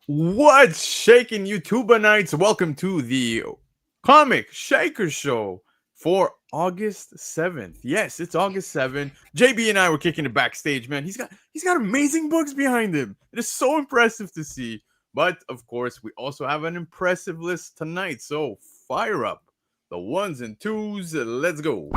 What's shaking, YouTuberites? Welcome to the Comic Shaker Show for August 7th. Yes, it's August 7th. JB and I were kicking it backstage, man. He's got amazing books behind him. It is so impressive to see. But of course, we also have an impressive list tonight. So fire up the ones and twos. Let's go.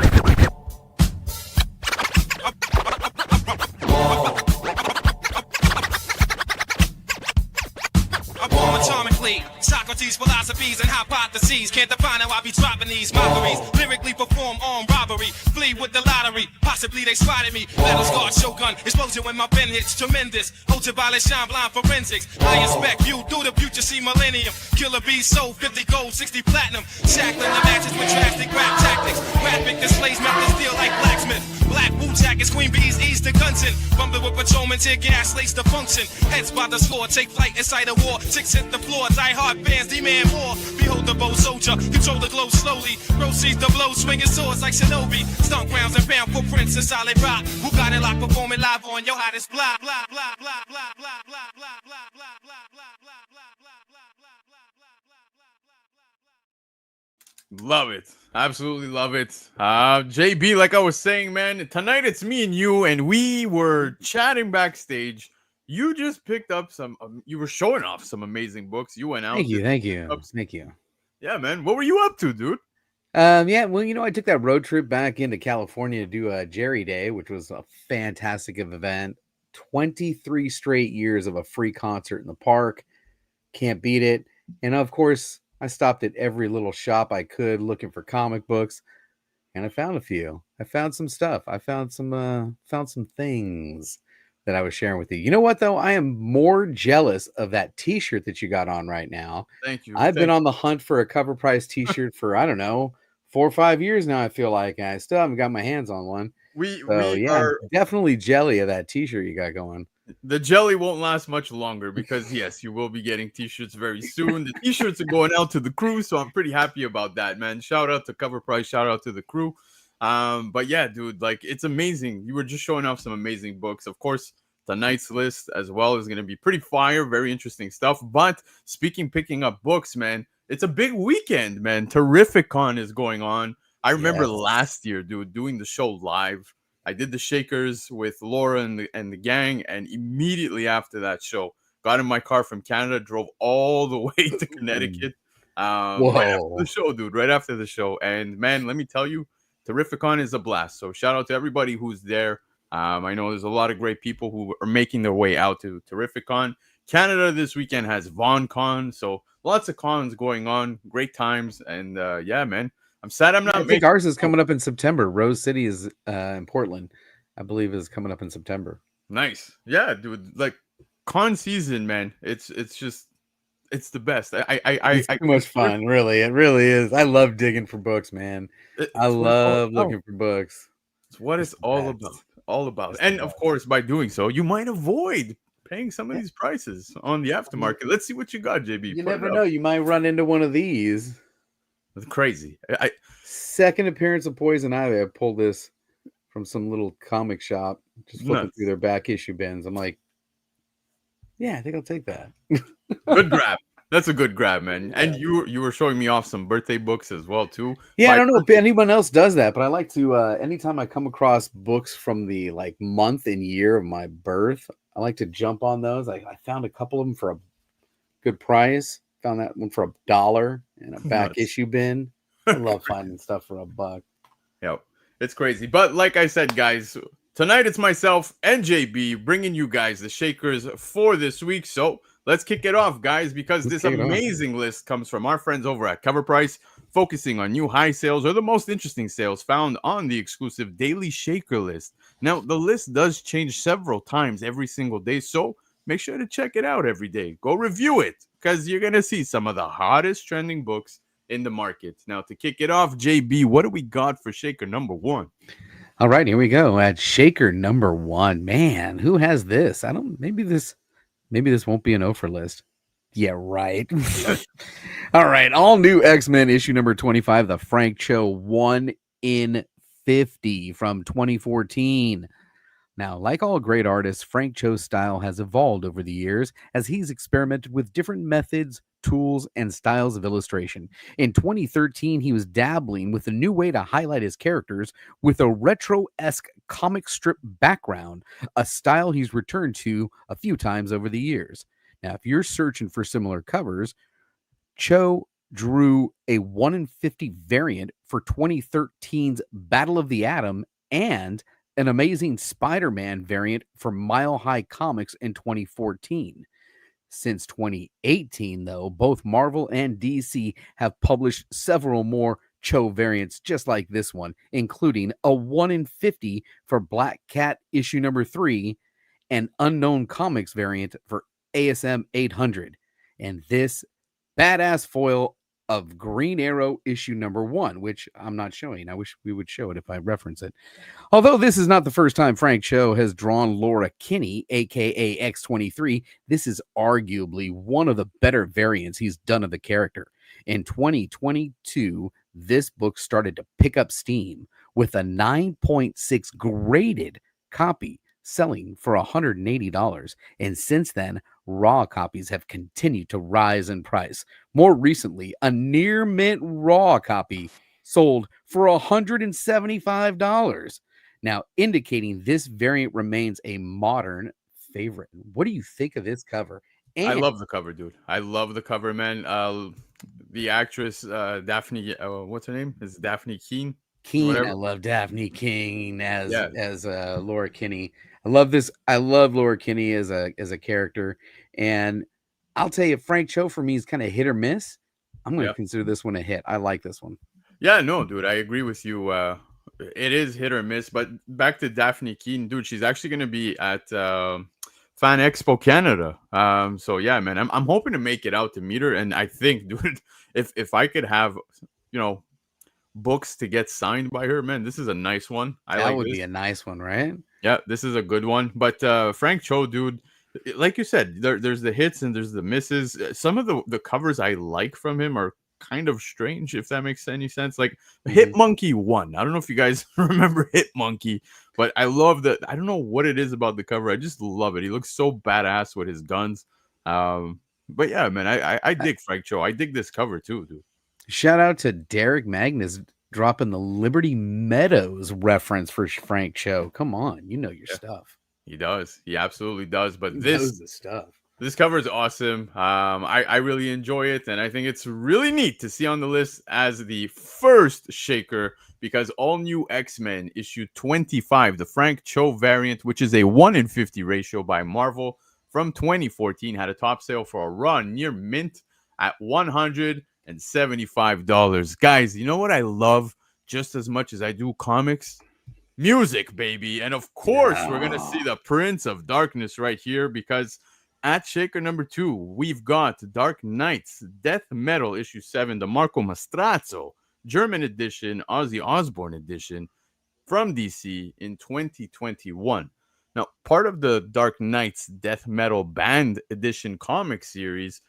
Atomically, Socrates' philosophies and hypotheses can't define how I be dropping these mockeries. Lyrically perform armed robbery, flee with the lottery. Possibly they spotted me. Battle scar, shogun, explosion when my pen hits tremendous. Ultraviolet, shine blind forensics. I inspect you through the future, see millennium. Killer bees sold 50 gold, 60 platinum. Shackling the matches with drastic rap tactics. Graphic displays melt the steel like blacksmith. Black Wu jackets, queen bees, ease the Gunson. Bumping with patrolmen, tear gas, lace the function. Heads by the score, take flight inside a war. Chicks hit the floor, die hard fans, demand more. Behold the bow soldier, control the glow slowly. Proceeds the blow, swinging swords like shinobi. Stomp grounds and found footprints in solid rock. Who got it locked, performing live on your hottest block. Blah, blah, blah, blah, blah, blah, blah, blah, blah, blah, blah, blah, blah, blah. Love it. Absolutely love it. JB, like I was saying, man, tonight it's me and you, and we were chatting backstage. You just picked up you were showing off some amazing books. You went out. Thank you. Yeah, man. What were you up to, dude? Yeah, well, I took that road trip back into California to do a Jerry Day, which was a fantastic event. 23 straight years of a free concert in the park. Can't beat it. And of course, I stopped at every little shop I could looking for comic books, and I found a few. I found some stuff. I found some things that I was sharing with you. You know what, though? I am more jealous of that t-shirt that you got on right now. Thank you. I've been on the hunt for a cover price t-shirt for, I don't know, 4 or 5 years now, I feel like. And I still haven't got my hands on one. We are definitely jelly of that t-shirt you got going. The jelly won't last much longer because, yes, you will be getting t-shirts very soon. The t-shirts are going out to the crew, so I'm pretty happy about that, man. Shout out to Cover Price. Shout out to the crew. But yeah, dude, like, it's amazing. You were just showing off some amazing books. Of course, tonight's list as well is going to be pretty fire, very interesting stuff. But picking up books, man, it's a big weekend, man. Terrificon is going on. I remember last year, dude, doing the show live. I did the Shakers with Laura and the gang, and immediately after that show, got in my car from Canada, drove all the way to Connecticut. Right after the show, dude, right after the show. And man, let me tell you, Terrificon is a blast. So shout out to everybody who's there. I know there's a lot of great people who are making their way out to Terrificon. Canada this weekend has VonCon, so lots of cons going on, great times, and yeah, man. I'm sad I'm not. I think ours is coming up in September. Rose City is in Portland, I believe, is coming up in September. Nice, yeah, dude. Like con season, man. It's the best. It's too much fun, really. It really is. I love digging for books, man. I love looking for books. It's what it's all about. All about. And of course, by doing so, you might avoid paying some of these prices on the aftermarket. Let's see what you got, JB. You never know. You might run into one of these. It's crazy. Second appearance of Poison Ivy. I pulled this from some little comic shop, just flipping through their back issue bins. I'm like, yeah, I think I'll take that. Good grab. That's a good grab, man. And you were showing me off some birthday books as well, too. Yeah, I don't know if anyone else does that, but I like to, anytime I come across books from the month and year of my birth, I like to jump on those. I found a couple of them for a good price. Found that one for $1 in a back issue bin. I love finding stuff for $1. Yep, it's crazy. But like I said, guys, tonight it's myself and JB bringing you guys the Shakers for this week. So let's kick it off, guys, because this amazing list comes from our friends over at Cover Price, focusing on new high sales or the most interesting sales found on the exclusive daily Shaker list. Now, the list does change several times every single day, so make sure to check it out every day. Go review it, because you're going to see some of the hottest trending books in the market. Now, to kick it off, JB, what do we got for Shaker number 1? All right, here we go. At Shaker number 1. Man, who has this? Maybe this won't be an offer list. Yeah, right. All right, all new X-Men issue number 25, the Frank Cho 1 in 50 from 2014. Now, like all great artists, Frank Cho's style has evolved over the years as he's experimented with different methods, tools, and styles of illustration. In 2013, he was dabbling with a new way to highlight his characters with a retro esque comic strip background, a style he's returned to a few times over the years. Now, if you're searching for similar covers, Cho drew a 1 in 50 variant for 2013's Battle of the Atom and an amazing Spider Man variant for Mile High Comics in 2014. Since 2018, though, both Marvel and DC have published several more Cho variants just like this one, including a 1 in 50 for Black Cat issue number 3 and Unknown Comics variant for ASM 800. And this badass foil of Green Arrow issue number 1, which I'm not showing. I wish we would show it if I reference it. Although this is not the first time Frank Cho has drawn Laura Kinney, aka X-23, this is arguably one of the better variants he's done of the character. In 2022, this book started to pick up steam with a 9.6 graded copy selling for $180. And since then, raw copies have continued to rise in price. More recently, a near mint raw copy sold for $175. Now, indicating this variant remains a modern favorite. What do you think of this cover? I love the cover, dude. I love the cover, man. The actress Daphne, what's her name? Is Daphne Keane? Keane. I love Daphne King as Laura Kinney. I love this. I love Laura Kinney as a character, and I'll tell you, Frank Cho for me is kind of hit or miss. I'm going to consider this one a hit. I like this one. Yeah, no, dude, I agree with you. It is hit or miss, but back to Daphne Keane, dude. She's actually going to be at Fan Expo Canada. So yeah, man, I'm hoping to make it out to meet her, and I think, dude, if I could have, books to get signed by her, man, this is a nice one. That would be a nice one, right? Yeah, this is a good one. But Frank Cho, dude, like you said, there's the hits and there's the misses. Some of the covers I like from him are kind of strange, if that makes any sense. Like Hit Monkey 1. I don't know if you guys remember Hit Monkey, but I love that. I don't know what it is about the cover. I just love it. He looks so badass with his guns. But yeah, man, I dig Frank Cho. I dig this cover too, dude. Shout out to Derek Magnus dropping the Liberty Meadows reference for Frank Cho. Come on, you know your stuff. He does. He absolutely does. But he knows the stuff. This cover is awesome. I really enjoy it, and I think it's really neat to see on the list as the first shaker, because all new X-Men issue 25, the Frank Cho variant, which is a 1 in 50 ratio by Marvel from 2014, had a top sale for a run near mint at $175. Guys, you know what I love just as much as I do comics? Music, baby. And of course, we're going to see the Prince of Darkness right here, because at shaker number 2, we've got Dark Knights Death Metal issue 7, the Marco Mastrazzo German edition, Ozzy Osbourne edition from DC in 2021. Now, part of the Dark Knights Death Metal Band Edition comic series,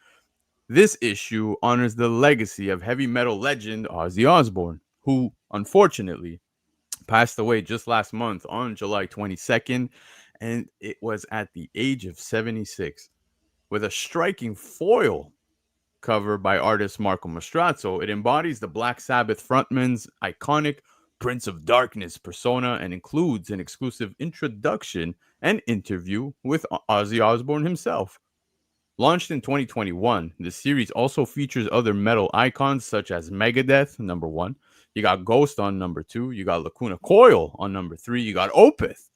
this issue honors the legacy of heavy metal legend Ozzy Osbourne, who unfortunately passed away just last month on July 22nd, and it was at the age of 76. With a striking foil cover by artist Marco Mastrazzo, it embodies the Black Sabbath frontman's iconic Prince of Darkness persona and includes an exclusive introduction and interview with Ozzy Osbourne himself. Launched in 2021, the series also features other metal icons such as Megadeth, number 1. You got Ghost on number 2. You got Lacuna Coil on number 3. You got Opeth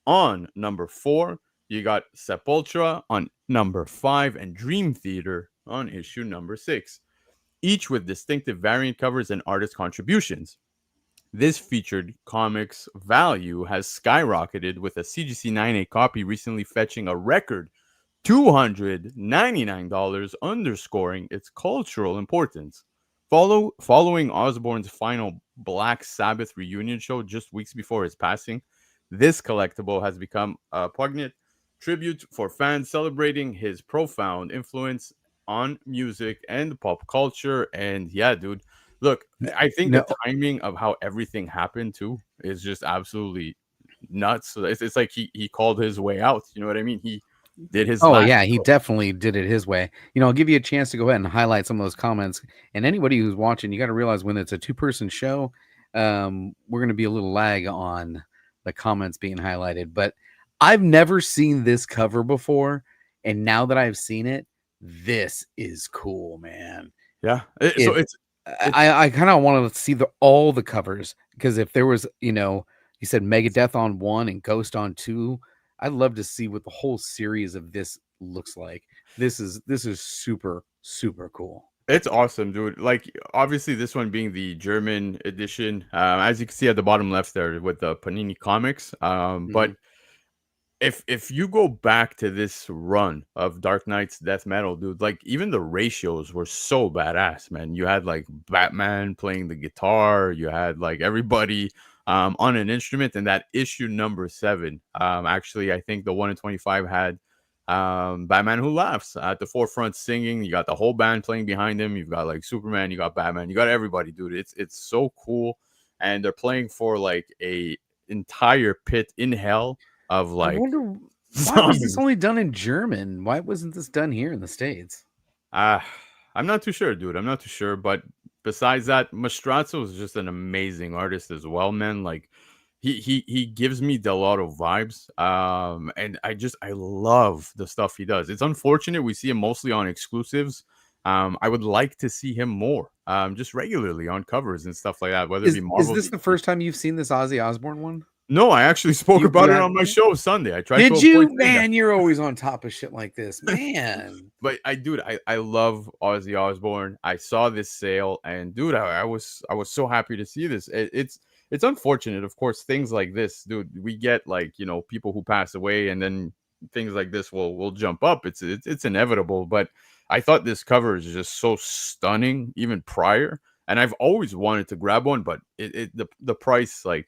on number 4. You got Sepultura on number 5. And Dream Theater on issue number 6. Each with distinctive variant covers and artist contributions. This featured comics value has skyrocketed, with a CGC 9A copy recently fetching a record $299, underscoring its cultural importance. Following Osbourne's final Black Sabbath reunion show just weeks before his passing, this collectible has become a poignant tribute for fans celebrating his profound influence on music and pop culture. And yeah, dude, look, I think the timing of how everything happened too is just absolutely nuts. So it's like he called his way out. You know what I mean? He did his Oh last. yeah, he definitely did it his way. I'll give you a chance to go ahead and highlight some of those comments. And anybody who's watching, you got to realize when it's a 2-person show, we're going to be a little lag on the comments being highlighted. But I've never seen this cover before, and now that I've seen it, this is cool, man. Yeah. So it's I kind of want to see all the covers, because if there was, you said Megadeth on 1 and Ghost on 2, I'd love to see what the whole series of this looks like. This is super, super cool. It's awesome, dude. Like, obviously, this one being the German edition, as you can see at the bottom left there with the Panini Comics. But if you go back to this run of Dark Knight's death metal, dude, like even the ratios were so badass, man. You had like Batman playing the guitar, you had like everybody on an instrument, and that issue number 7, actually, I think the 1 in 25 had Batman Who Laughs at the forefront singing. You got the whole band playing behind him. You've got like Superman, you got Batman, you got everybody, dude. It's so cool, and they're playing for like a entire pit in hell of like. I wonder why was this only done in German? Why wasn't this done here in the States? I'm not too sure, dude. I'm not too sure, but besides that, Mastrazzo is just an amazing artist as well, man. Like he gives me Delato vibes. And I love the stuff he does. It's unfortunate we see him mostly on exclusives. I would like to see him more, just regularly on covers and stuff like that. Whether it be Marvel. Is this the first time you've seen this Ozzy Osbourne one? No, I actually spoke about it on my show Sunday. I tried. Did you, man? You're always on top of shit like this, man. But I love Ozzy Osbourne. I saw this sale, and dude, I was so happy to see this. It's unfortunate, of course, things like this, dude. We get like people who pass away, and then things like this will jump up. It's inevitable. But I thought this cover is just so stunning, even prior, and I've always wanted to grab one, but the price, like,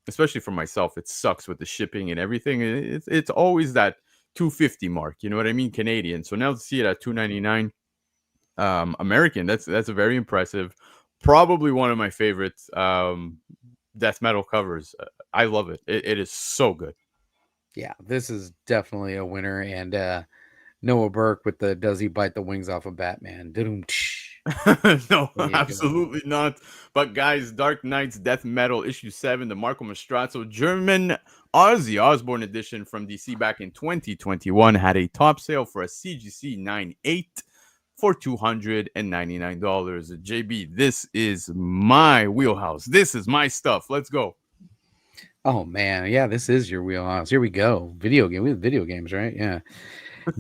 especially for myself, it sucks with the shipping and everything. It's always that $250 mark, you know what I mean, Canadian. So now to see it at $299 American, that's a very impressive. Probably one of my favorites death metal covers. I love it. It is so good. Yeah, this is definitely a winner. And Noah Burke with the "Does he bite the wings off of Batman?" No, absolutely not. But guys, Dark Knight's Death Metal issue 7, the Marco Mastrazzo German Ozzy Osbourne edition from DC back in 2021, had a top sale for a CGC 9.8 for $299. JB, this is my wheelhouse. This is my stuff. Let's go. Oh man, yeah, this is your wheelhouse. Here we go. Video game. We have video games, right? Yeah.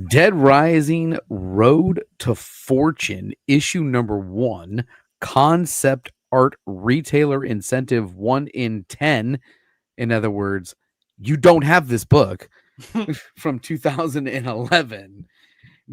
Dead Rising Road to Fortune, issue number 1, concept art retailer incentive 1 in 10. In other words, you don't have this book from 2011.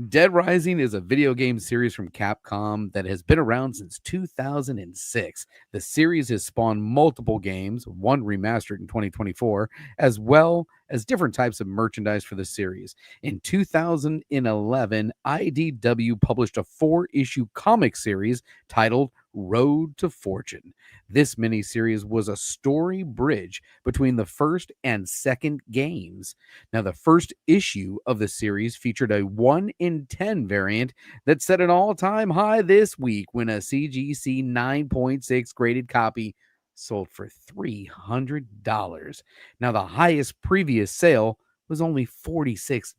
Dead Rising is a video game series from Capcom that has been around since 2006. The series has spawned multiple games, one remastered in 2024, as well as different types of merchandise for the series. In 2011, IDW published a 4-issue comic series titled Road to Fortune. This miniseries was a story bridge between the first and second games. Now, the first issue of the series featured a 1 in 10 variant that set an all-time high this week when a CGC 9.6 graded copy sold for $300. Now, the highest previous sale was only $46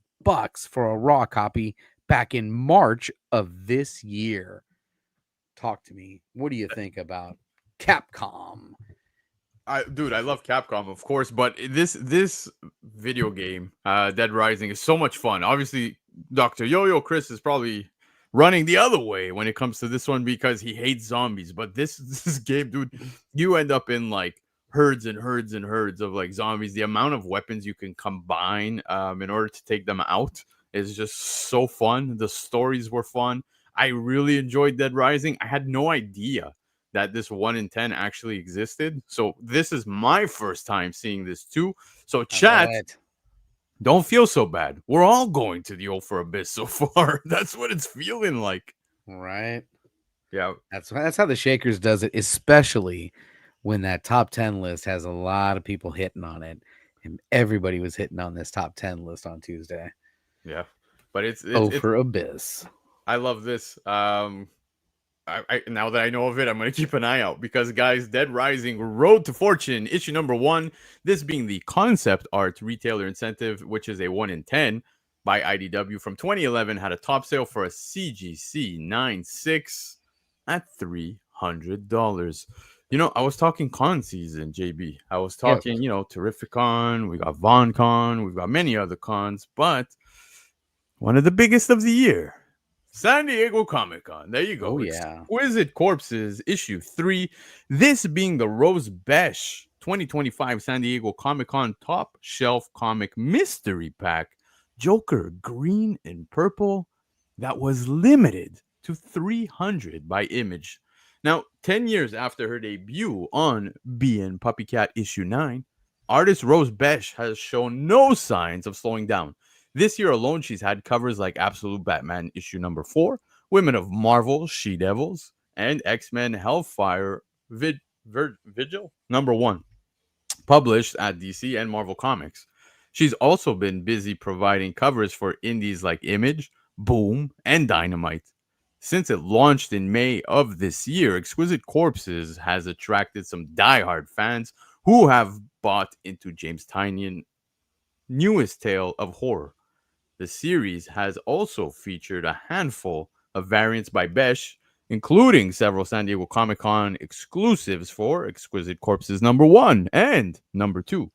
for a raw copy back in March of this year. Talk to me. What do you think about Capcom? I love Capcom, of course, but this video game, Dead Rising, is so much fun. Obviously, Dr. Yo-Yo Chris is probably running the other way when it comes to this one because he hates zombies. But this game, dude, you end up in like herds and herds and herds of like zombies. The amount of weapons you can combine in order to take them out is just so fun. The stories were fun. I really enjoyed Dead Rising. I had no idea that this 1 in 10 actually existed. So this is my first time seeing this too. So chat, don't feel so bad. We're all going to the old for abyss so far. That's what it's feeling like. Right. Yeah. That's how the Shakers does it, especially when that top 10 list has a lot of people hitting on it. And everybody was hitting on this top 10 list on Tuesday. Yeah, but it's Oh, it's for Abyss. I love this. I now that I know of it, I'm gonna keep an eye out because guys, Dead Rising Road to Fortune issue number 1. This being the concept art retailer incentive, which is a 1 in 10 by IDW from 2011, had a top sale for a CGC 96 at $300. You know, I was talking con season, JB. I was talking, you know, Terrificon, we got VonCon, we've got many other cons, but one of the biggest of the year, San Diego Comic-Con. There you go. Oh, yeah. Exquisite Corpses, issue 3. This being the Rose Besh 2025 San Diego Comic-Con Top Shelf Comic Mystery Pack. Joker, green and purple. That was limited to 300 by Image. Now, 10 years after her debut on BN Puppy Cat issue 9, artist Rose Besh has shown no signs of slowing down. This year alone, she's had covers like Absolute Batman issue number 4, Women of Marvel, She-Devils, and X-Men Hellfire Vigil number 1, published at DC and Marvel Comics. She's also been busy providing covers for indies like Image, Boom, and Dynamite. Since it launched in May of this year, Exquisite Corpses has attracted some diehard fans who have bought into James Tynion's newest tale of horror. The series has also featured a handful of variants by Besh, including several San Diego Comic-Con exclusives for Exquisite Corpses number 1 and number 2.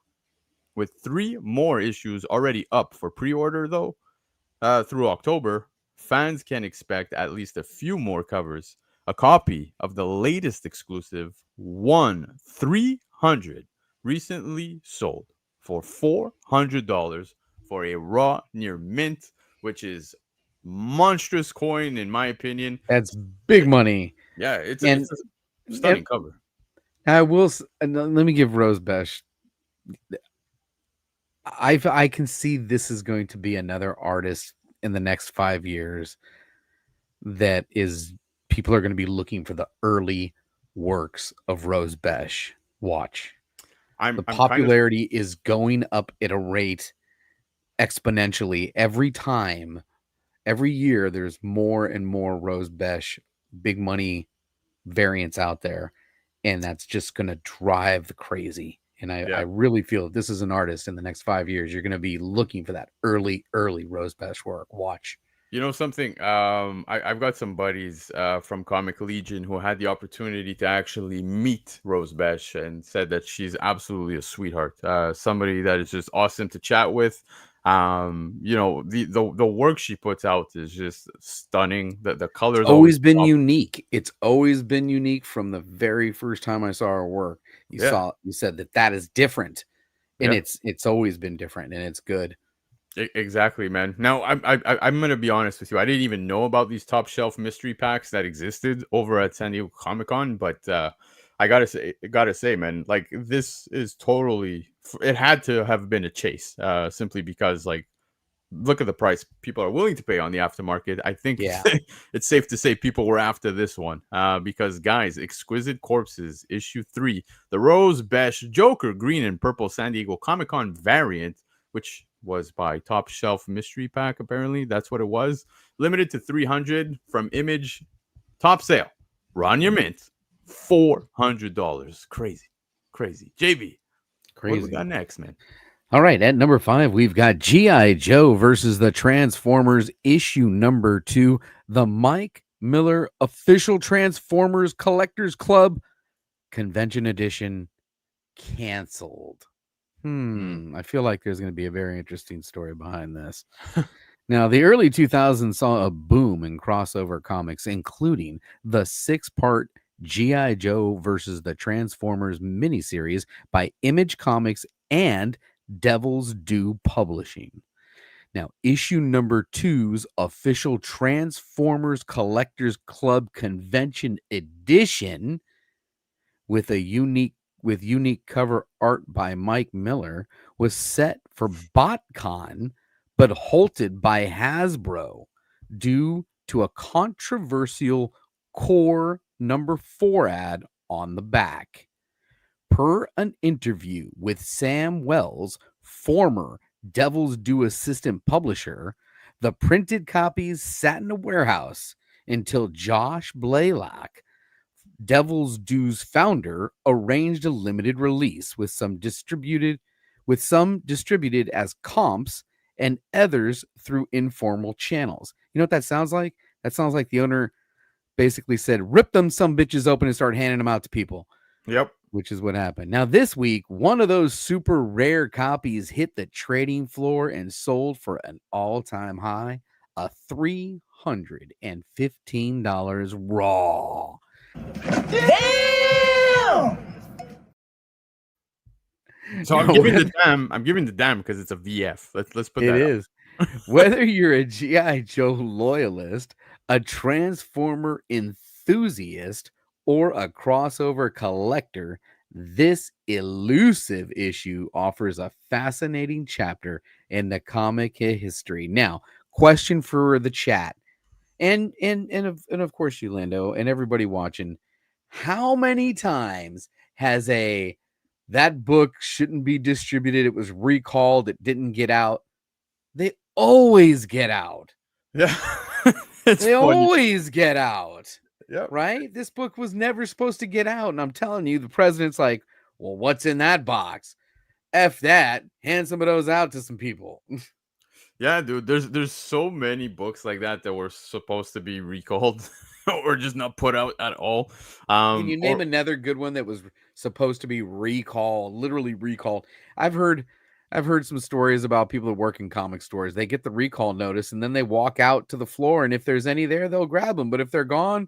With 3 more issues already up for pre-order, though, through October, fans can expect at least a few more covers. A copy of the latest exclusive, 300, recently sold for $400 for a raw near mint, which is monstrous coin in my opinion. That's big money. Yeah, it's And- a stunning cover. I will. Let me give Rose Besh. I can see this is going to be another artist in the next 5 years that is people are going to be looking for the early works of Rose Besh. Watch. The popularity is going up at a rate exponentially every time. Every year, there's more and more Rose Besh big money variants out there, and that's just going to drive the crazy. And I really feel that this is an artist in the next 5 years. You're going to be looking for that early Rose Besh work. Watch. You know something? I've got some buddies from Comic Legion who had the opportunity to actually meet Rose Besh and said that she's absolutely a sweetheart. Somebody that is just awesome to chat with. You know, the work she puts out is just stunning. The colors always been unique. It's always been unique from the very first time I saw her work. You said that is different, and it's always been different, and it's good. Exactly, man. Now I'm gonna be honest with you. I didn't even know about these top shelf mystery packs that existed over at San Diego Comic-Con, but I gotta say, man, like this is totally. It had to have been a chase, simply because, like, look at the price people are willing to pay on the aftermarket. I think it's safe to say people were after this one, because guys, Exquisite Corpses issue 3, the Rose Besh Joker green and purple San Diego Comic-Con variant, which was by Top Shelf Mystery Pack. Apparently, that's what it was. Limited to 300 from Image. Top sale. Ron your mint. $400. Crazy. JB. Crazy. What do we got next, man? All right, at number 5, we've got G.I. Joe versus the Transformers issue number 2, the Mike Miller official Transformers Collectors Club Convention Edition canceled. I feel like there's going to be a very interesting story behind this. Now, the early 2000s saw a boom in crossover comics, including the 6-part G.I. Joe versus the Transformers miniseries by Image Comics and Devil's Due Publishing. Now, issue number 2's official Transformers Collectors Club Convention Edition with unique cover art by Mike Miller was set for BotCon, but halted by Hasbro due to a controversial core number 4 ad on the back. Per an interview with Sam Wells, former Devil's Due assistant publisher, the printed copies sat in a warehouse until Josh Blaylock, Devil's Due's founder, arranged a limited release with some distributed as comps and others through informal channels. You know what that sounds like? That sounds like the owner basically said, rip them some bitches open and start handing them out to people. Yep. Which is what happened. Now, this week, one of those super rare copies hit the trading floor and sold for an all-time high, a $315 raw. Damn! So I'm giving the damn because it's a VF. Let's put that. It is. Whether you're a G.I. Joe loyalist, a Transformer enthusiast, or a crossover collector, this elusive issue offers a fascinating chapter in the comic history. Now, question for the chat, and of course you, Lando, and everybody watching: how many times has that book shouldn't be distributed? It was recalled. It didn't get out. They always get out. Yeah, they always get out. Yeah. Right? This book was never supposed to get out. And I'm telling you, the president's like, well, what's in that box? F that. Hand some of those out to some people. Yeah, dude. There's so many books like that were supposed to be recalled or just not put out at all. Can you name another good one that was supposed to be recalled, literally recalled? I've heard some stories about people that work in comic stores. They get the recall notice and then they walk out to the floor, and if there's any there, they'll grab them. But if they're gone,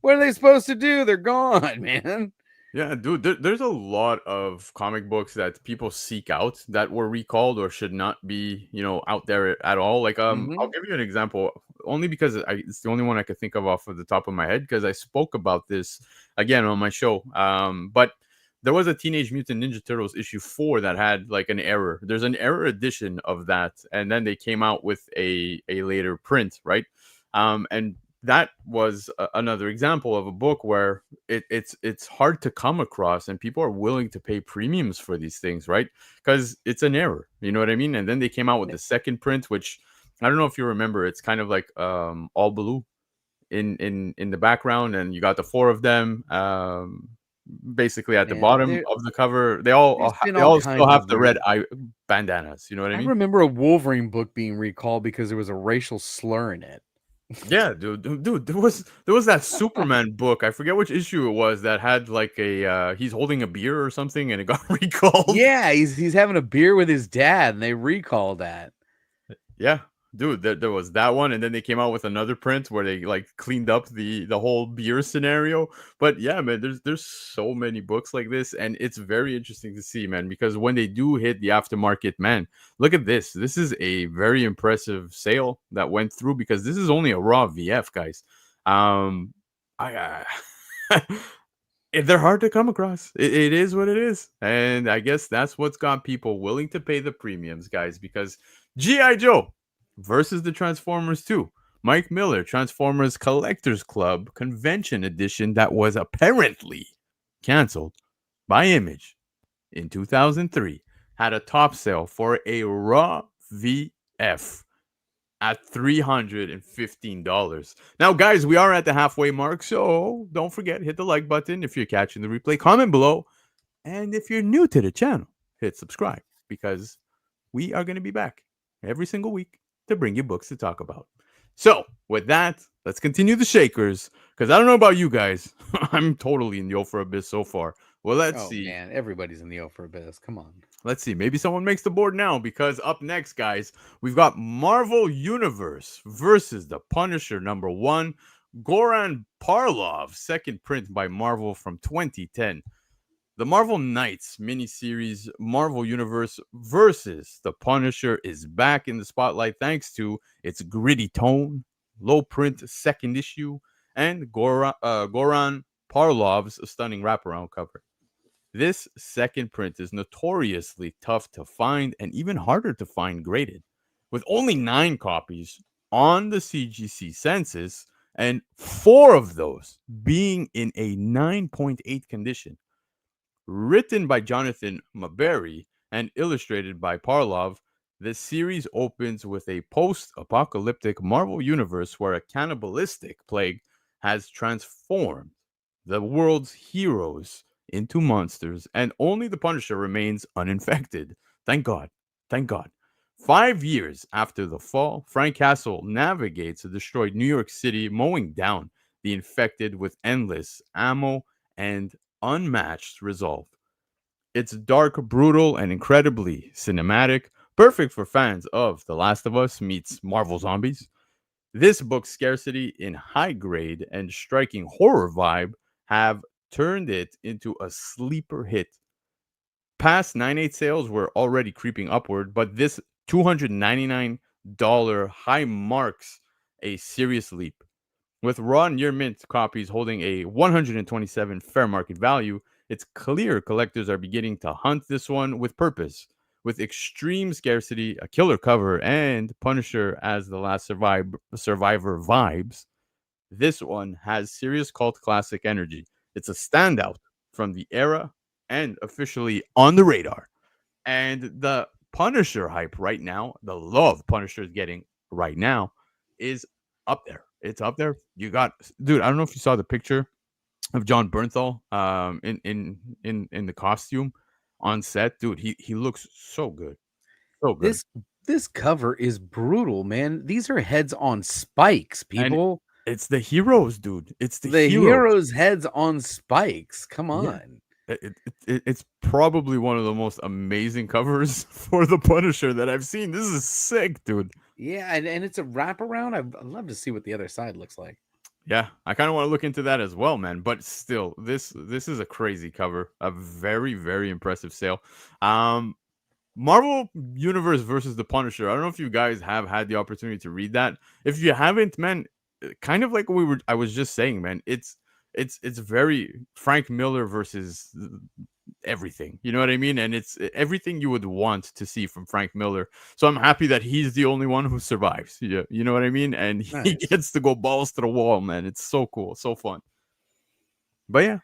what are they supposed to do? They're gone, man. Yeah, dude, there's a lot of comic books that people seek out that were recalled or should not be, out there at all. Like, I'll give you an example, only because it's the only one I could think of off of the top of my head, because I spoke about this again on my show. But there was a Teenage Mutant Ninja Turtles issue 4 that had like an error. There's an error edition of that, and then they came out with a later print, right? And that was another example of a book where it's hard to come across, and people are willing to pay premiums for these things, right? Because it's an error, you know what I mean? And then they came out with the second print, which I don't know if you remember. It's kind of like all blue in the background, and you got the 4 of them. Basically at the bottom of the cover, they all still have the red eye bandanas. You know what I mean? I remember a Wolverine book being recalled because there was a racial slur in it. Yeah, dude, there was that Superman book. I forget which issue it was that had like he's holding a beer or something, and it got recalled. Yeah, he's having a beer with his dad, and they recalled that. Yeah, dude, there was that one, and then they came out with another print where they like cleaned up the whole beer scenario. But yeah, man, there's so many books like this, and it's very interesting to see, man, because when they do hit the aftermarket, man, look at this. This is a very impressive sale that went through, because this is only a raw VF, guys. They're hard to come across. It is what it is, and I guess that's what's got people willing to pay the premiums, guys, because G.I. Joe versus the Transformers 2. Mike Miller, Transformers Collectors Club Convention Edition, that was apparently canceled by Image in 2003, had a top sale for a raw VF at $315. Now, guys, we are at the halfway mark, so don't forget, hit the like button if you're catching the replay, comment below, and if you're new to the channel, hit subscribe, because we are going to be back every single week to bring you books to talk about. So, with that, let's continue the shakers, because I don't know about you guys. I'm totally in the O for Abyss so far. Well, let's see. Man, everybody's in the O for Abyss. Come on. Let's see. Maybe someone makes the board now, because up next, guys, we've got Marvel Universe versus the Punisher #1. Goran Parlov, second print by Marvel from 2010. The Marvel Knights miniseries Marvel Universe versus the Punisher is back in the spotlight thanks to its gritty tone, low print second issue, and Goran Parlov's stunning wraparound cover. This second print is notoriously tough to find and even harder to find graded, with only 9 copies on the CGC census and 4 of those being in a 9.8 condition. Written by Jonathan Maberry and illustrated by Parlov, the series opens with a post-apocalyptic Marvel universe where a cannibalistic plague has transformed the world's heroes into monsters, and only the Punisher remains uninfected. Thank God. Thank God. 5 years after the fall, Frank Castle navigates a destroyed New York City, mowing down the infected with endless ammo and unmatched resolve. It's dark, brutal, and incredibly cinematic, perfect for fans of The Last of Us meets Marvel Zombies. This book's scarcity in high grade and striking horror vibe have turned it into a sleeper hit. Past 9.8 sales were already creeping upward, but this $299 high marks a serious leap. With raw near mint copies holding a 127 fair market value, it's clear collectors are beginning to hunt this one with purpose. With extreme scarcity, a killer cover, and Punisher as the last survivor vibes, this one has serious cult classic energy. It's a standout from the era and officially on the radar. And the Punisher hype right now, the love Punisher is getting right now, is up there. It's up there. You got, dude. I don't know if you saw the picture of John Bernthal in the costume on set, dude. He looks so good, so good. This cover is brutal, man. These are heads on spikes, And people. it's the heroes, dude. It's the The heroes. heroes' heads on spikes. Come Yeah. on. It's probably one of the most amazing covers for the Punisher that I've seen. This is sick, dude. Yeah, and it's a wraparound. I'd love to see what the other side looks like. Yeah, I kind of want to look into that as well, man. But still, this is a crazy cover, a very very impressive sale. Marvel Universe versus the Punisher. I don't know if you guys have had the opportunity to read that. If you haven't, man, kind of like I was just saying, man. It's very Frank Miller versus everything. You know what I mean? And it's everything you would want to see from Frank Miller. So I'm happy that he's the only one who survives. Yeah, you know what I mean? And he Nice. gets to go balls to the wall, man. It's so cool, so fun. But yeah,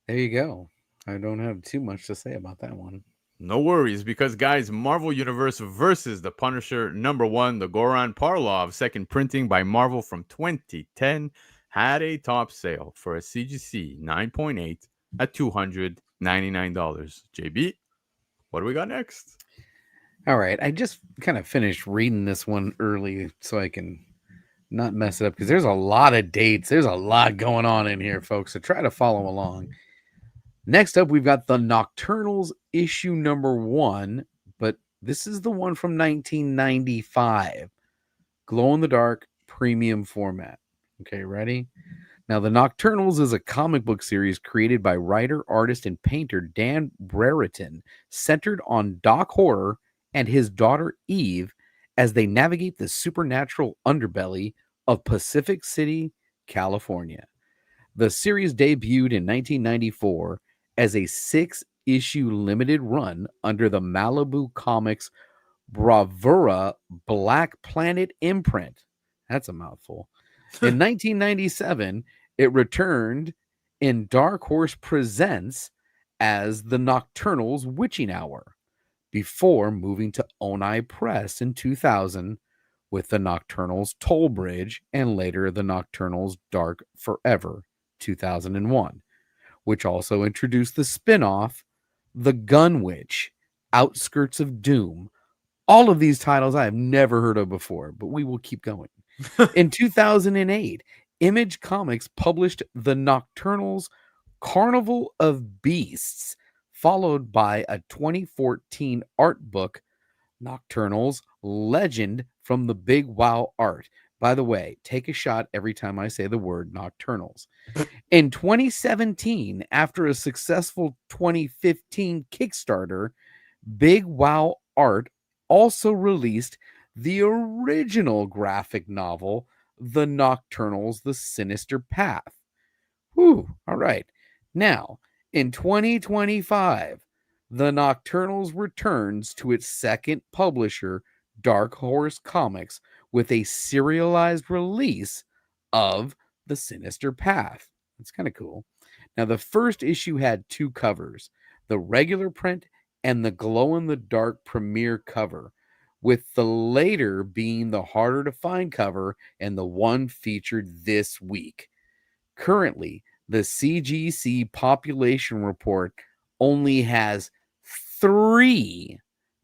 There you go. I don't have too much to say about that one. no worries, because guys, Marvel Universe versus the Punisher #1, the Goran Parlov second printing by Marvel from 2010, had a top sale for a CGC 9.8 at $299. JB, what do we got next? All right. I just kind of finished reading this one early so I can not mess it up because there's a lot of dates. There's a lot going on in here, folks. So try to follow along. Next up, we've got the Nocturnals issue #1, but this is the one from 1995. Glow in the dark premium format. Okay, ready? Now, the Nocturnals is a comic book series created by writer, artist, and painter Dan Brereton, centered on Doc Horror and his daughter Eve as they navigate the supernatural underbelly of Pacific City, California. The series debuted in 1994 as a 6-issue limited run under the Malibu Comics Bravura Black Planet imprint. That's a mouthful. In 1997, it returned in Dark Horse Presents as the Nocturnals Witching Hour, before moving to Onai Press in 2000 with the Nocturnals Toll Bridge and later the Nocturnals Dark Forever 2001, which also introduced the spin-off The Gun Witch, Outskirts of Doom. All of these titles I have never heard of before, but we will keep going. In 2008, Image Comics published The Nocturnals Carnival of Beasts, followed by a 2014 art book, Nocturnals Legend from the Big Wow Art. By the way, take a shot every time I say the word Nocturnals. In 2017, after a successful 2015 Kickstarter, Big Wow Art also released the original graphic novel, The Nocturnals, The Sinister Path. Whew, all right. Now, in 2025, The Nocturnals returns to its second publisher, Dark Horse Comics, with a serialized release of The Sinister Path. That's kind of cool. Now, the first issue had 2 covers, the regular print and the glow-in-the-dark premiere cover, with the later being the harder to find cover and the one featured this week. Currently, the CGC population report only has 3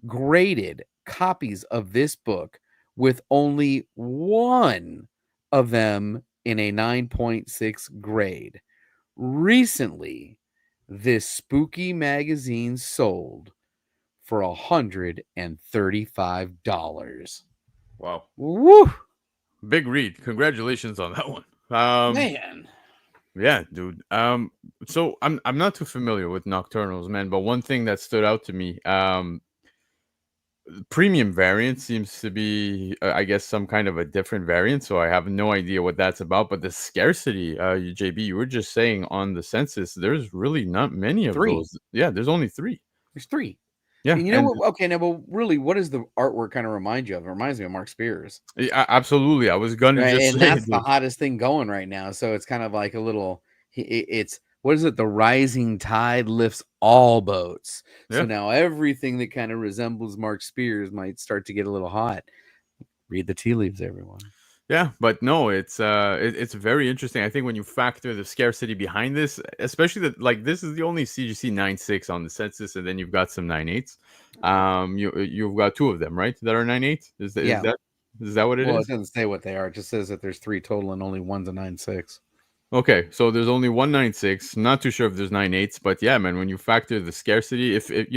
graded copies of this book, with only one of them in a 9.6 grade. Recently, this spooky magazine sold for $135. Wow. Woo! Big read. Congratulations on that one. Man. Yeah, dude. So I'm not too familiar with Nocturnals, man, but one thing that stood out to me, premium variant seems to be, I guess, some kind of a different variant. So I have no idea what that's about. But the scarcity, JB, you were just saying on the census, there's really not many of 3. those. Yeah, there's only 3. There's 3. Yeah, And you know what? Okay, now, but really, what does the artwork kind of remind you of? It reminds me of Mark Spears. Absolutely. I was gonna Right, just and say, that's the dude. hottest thing going right now. So it's kind of like a little. It's what is it? The rising tide lifts all boats. So Yeah. now everything that kind of resembles Mark Spears might start to get a little hot. Read the tea leaves, everyone. Yeah, but no, it's very interesting. I think when you factor the scarcity behind this, especially that like this is the only CGC 9.6 on the census, and then you've got some 9.8s. You've got 2 of them, right? That are 9.8. Yeah. Is that what it Well, is? it doesn't say what they are. It just says that there's 3 total and only one's a 9.6. Okay, so there's only one 9.6. Not too sure if there's 9.8s, but yeah, man, when you factor the scarcity, if it,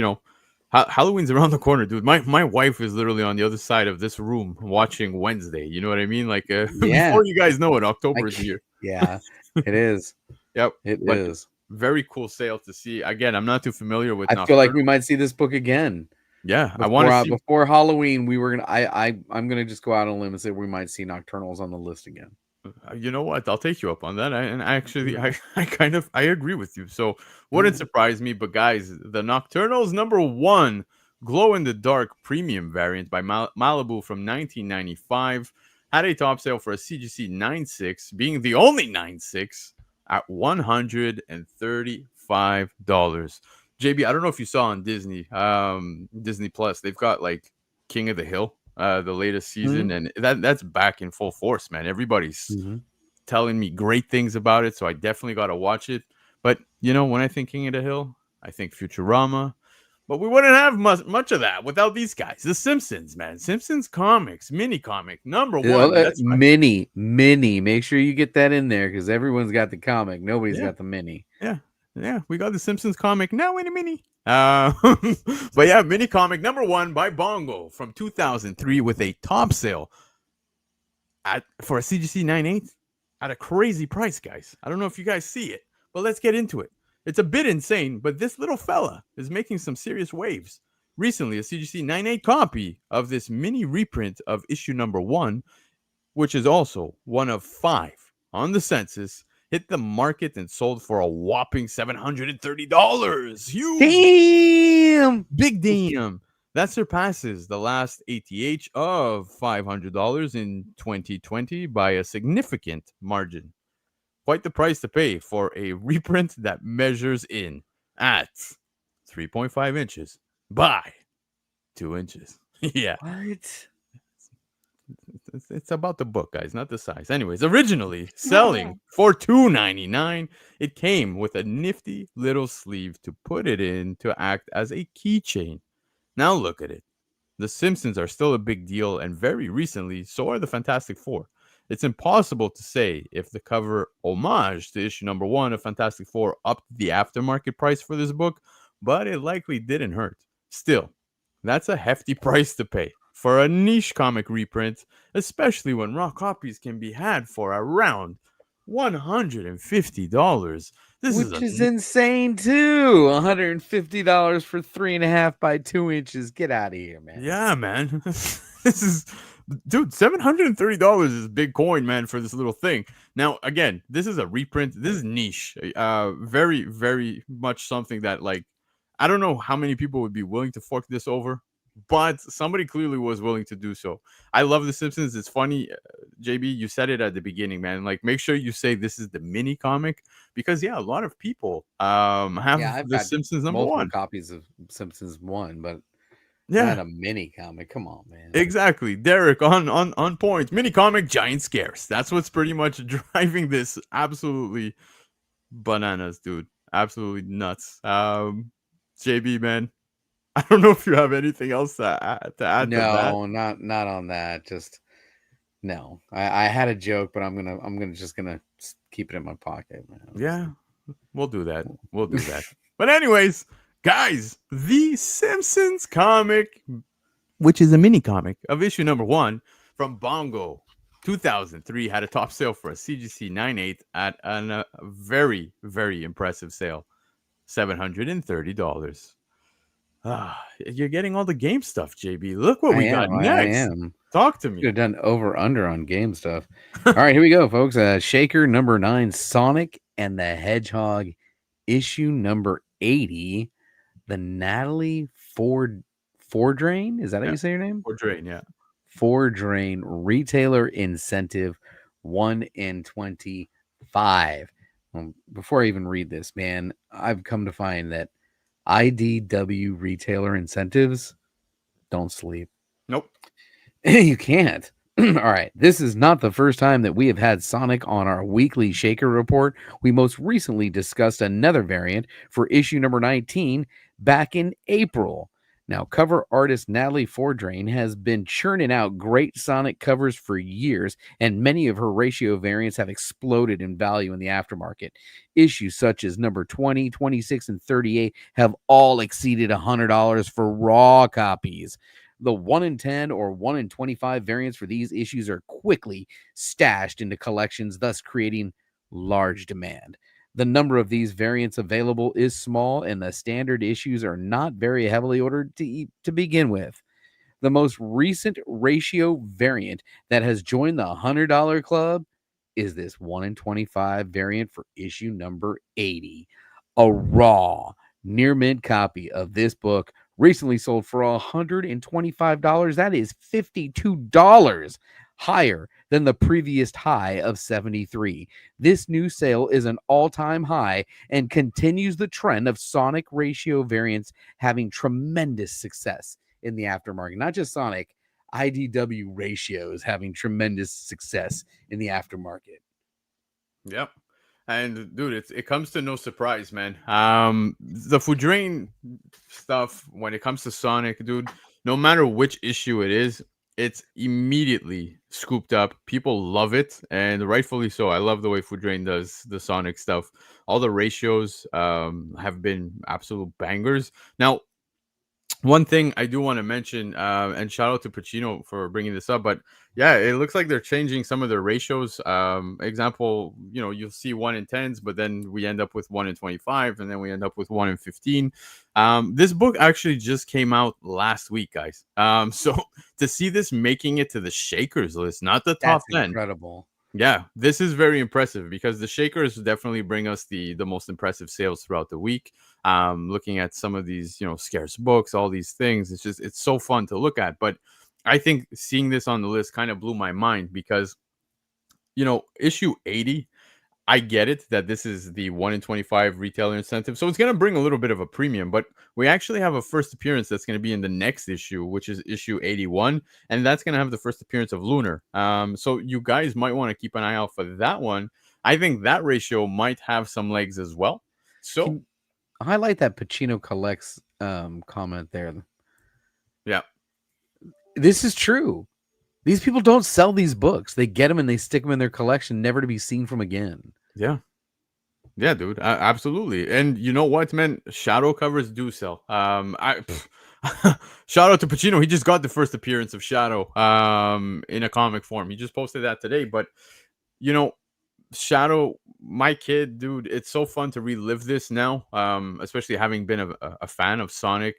Halloween's around the corner, dude. My wife is literally on the other side of this room watching Wednesday. You know what I mean? Like Yeah. before you guys know it, October is here. Yeah, it is. Yep, It but is. very cool sale to see. Again, I'm not too familiar with. I feel like we might see this book again. Yeah, I want to see before Halloween. We were gonna. I'm gonna just go out on a limb and say we might see Nocturnals on the list again. You know what? I'll take you up on that. I agree with you. So wouldn't surprise me. But guys, the Nocturnals #1 glow in the dark premium variant by Malibu from 1995 had a top sale for a CGC 9.6, being the only 9.6 at $135. JB, I don't know if you saw on Disney Plus, they've got like King of the Hill, the latest season, and that's back in full force, man. Everybody's telling me great things about it, so I definitely got to watch it. But when I think King of the Hill, I think Futurama. But we wouldn't have much of that without these guys. The Simpsons, man. Simpsons comics, mini comic #1. That's mini. Make sure you get that in there because everyone's got the comic. Nobody's got the mini. Yeah, we got the Simpsons comic now in a mini. But yeah, mini comic #1 by Bongo from 2003 with a top sale for a CGC 9.8 at a crazy price, guys. I don't know if you guys see it, but let's get into it. It's a bit insane, but this little fella is making some serious waves. Recently, a CGC 9.8 copy of this mini reprint of issue #1, which is also one of 5 on the census, hit the market and sold for a whopping $730. Huge. Damn. Big damn. That surpasses the last ATH of $500 in 2020 by a significant margin. Quite the price to pay for a reprint that measures in at 3.5 inches by 2 inches. Yeah. What? It's about the book, guys, not the size. Anyways, originally selling for $2.99, it came with a nifty little sleeve to put it in to act as a keychain. Now look at it. The Simpsons are still a big deal, and very recently, so are the Fantastic Four. It's impossible to say if the cover homage to issue #1 of Fantastic Four upped the aftermarket price for this book, but it likely didn't hurt. Still, that's a hefty price to pay for a niche comic reprint, especially when raw copies can be had for around $150. Which is insane too. $150 for 3.5 by 2 inches. Get out of here, man. Yeah, man. This is, dude, $730 is big coin, man, for this little thing. Now, again, this is a reprint. This is niche. Very, very much something that, like, I don't know how many people would be willing to fork this over, but somebody clearly was willing to do so. I love The Simpsons. It's funny, JB, you said it at the beginning, man. Like, make sure you say this is the mini comic because, yeah, a lot of people Yeah, have I've The got Simpsons number multiple one. copies of Simpsons 1, but not Yeah, a mini comic. Come on, man. exactly. Derek on point. Mini comic, giant scares. That's what's pretty much driving this. Absolutely bananas, dude. Absolutely nuts. JB, man, I don't know if you have anything else to add to that. No, not on that. Just no. I had a joke, but I'm gonna just gonna keep it in my pocket, man. Yeah, we'll do that. We'll do that. But anyways, guys, the Simpsons comic, which is a mini comic of issue number 1 from Bongo 2003, had a top sale for a CGC 9/8 at a very, very impressive sale, $730. You're getting all the game stuff, JB. Look what we got I next. am. Talk to Could me. have done over under on game stuff. All right, here we go, folks. Shaker number 9, Sonic and the Hedgehog, issue number 80. The Natalie Fourdraine. Is that how Yeah, you say your name? or Drain, yeah. Fourdraine retailer incentive 1 in 25. Before I even read this, man, I've come to find that IDW retailer incentives don't sleep. Nope. You can't. All right. This is not the first time that we have had Sonic on our weekly Shaker report. We most recently discussed another variant for issue number 19 back in April. Now, cover artist Nathalie Fourdraine has been churning out great Sonic covers for years, and many of her ratio variants have exploded in value in the aftermarket. Issues such as number 20, 26, and 38 have all exceeded $100 for raw copies. The 1 in 10 or 1 in 25 variants for these issues are quickly stashed into collections, thus creating large demand. The number of these variants available is small, and the standard issues are not very heavily ordered to begin with. The most recent ratio variant that has joined the $100 club is this 1 in 25 variant for issue number 80. A raw, near mint copy of this book recently sold for $125. That is $52 higher than the previous high of 73. This new sale is an all-time high and continues the trend of Sonic ratio variants having tremendous success in the aftermarket. Not just Sonic, IDW ratios having tremendous success in the aftermarket. Yep. And dude, it comes to no surprise, man. The Fourdraine stuff when it comes to Sonic, dude, no matter which issue it is, it's immediately scooped up. People love it, and rightfully so. I love the way Fourdraine does the Sonic stuff. All the ratios have been absolute bangers. Now, one thing I do want to mention, and shout out to Pacino for bringing this up, but yeah, it looks like they're changing some of their ratios. Example, you'll see 1 in 10s, but then we end up with 1 in 25, and then we end up with 1 in 15. This book actually just came out last week, guys. So to see this making it to the Shakers list, not the top That's 10. incredible. Yeah, this is very impressive because the Shakers definitely bring us the most impressive sales throughout the week. Looking at some of these, scarce books, all these things, it's so fun to look at. But I think seeing this on the list kind of blew my mind because, issue 80, I get it that this is the 1 in 25 retailer incentive. So it's going to bring a little bit of a premium, but we actually have a first appearance that's going to be in the next issue, which is issue 81. And that's going to have the first appearance of Lunar. So you guys might want to keep an eye out for that one. I think that ratio might have some legs as well. So highlight that Pacino collects comment there. yeah, this is true. These people don't sell these books. They get them and they stick them in their collection, never to be seen from again. yeah, dude, absolutely. And you know what, man? Shadow covers do sell. Shout out to Pacino. He just got the first appearance of Shadow in a comic form. He just posted that today. But Shadow, my kid, dude, it's so fun to relive this now, especially having been a fan of Sonic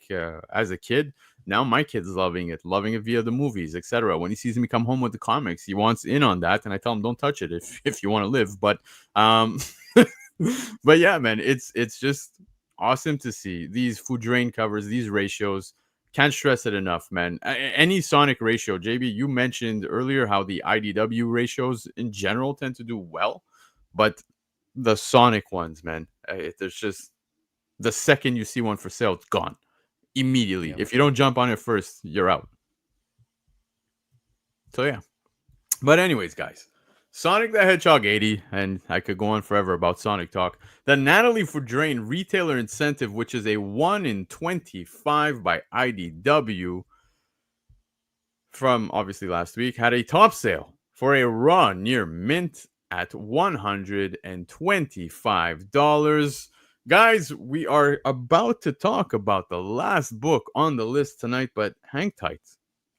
as a kid. Now my kid's loving it via the movies, etc. When he sees me come home with the comics, he wants in on that, and I tell him, don't touch it if you want to live. But but yeah, man, it's just awesome to see these Fourdraine covers, these ratios Can't stress it enough, man. Any Sonic ratio, JB, you mentioned earlier how the IDW ratios in general tend to do well, but the Sonic ones, man, there's just the second you see one for sale, it's gone immediately. Yep. If you don't jump on it first, you're out. So yeah. But anyways, guys, Sonic the Hedgehog 80, and I could go on forever about Sonic talk. The Nathalie Fourdraine retailer incentive, which is a 1 in 25 by IDW from obviously last week, had a top sale for a raw near mint at $125. Guys, we are about to talk about the last book on the list tonight, but hang tight.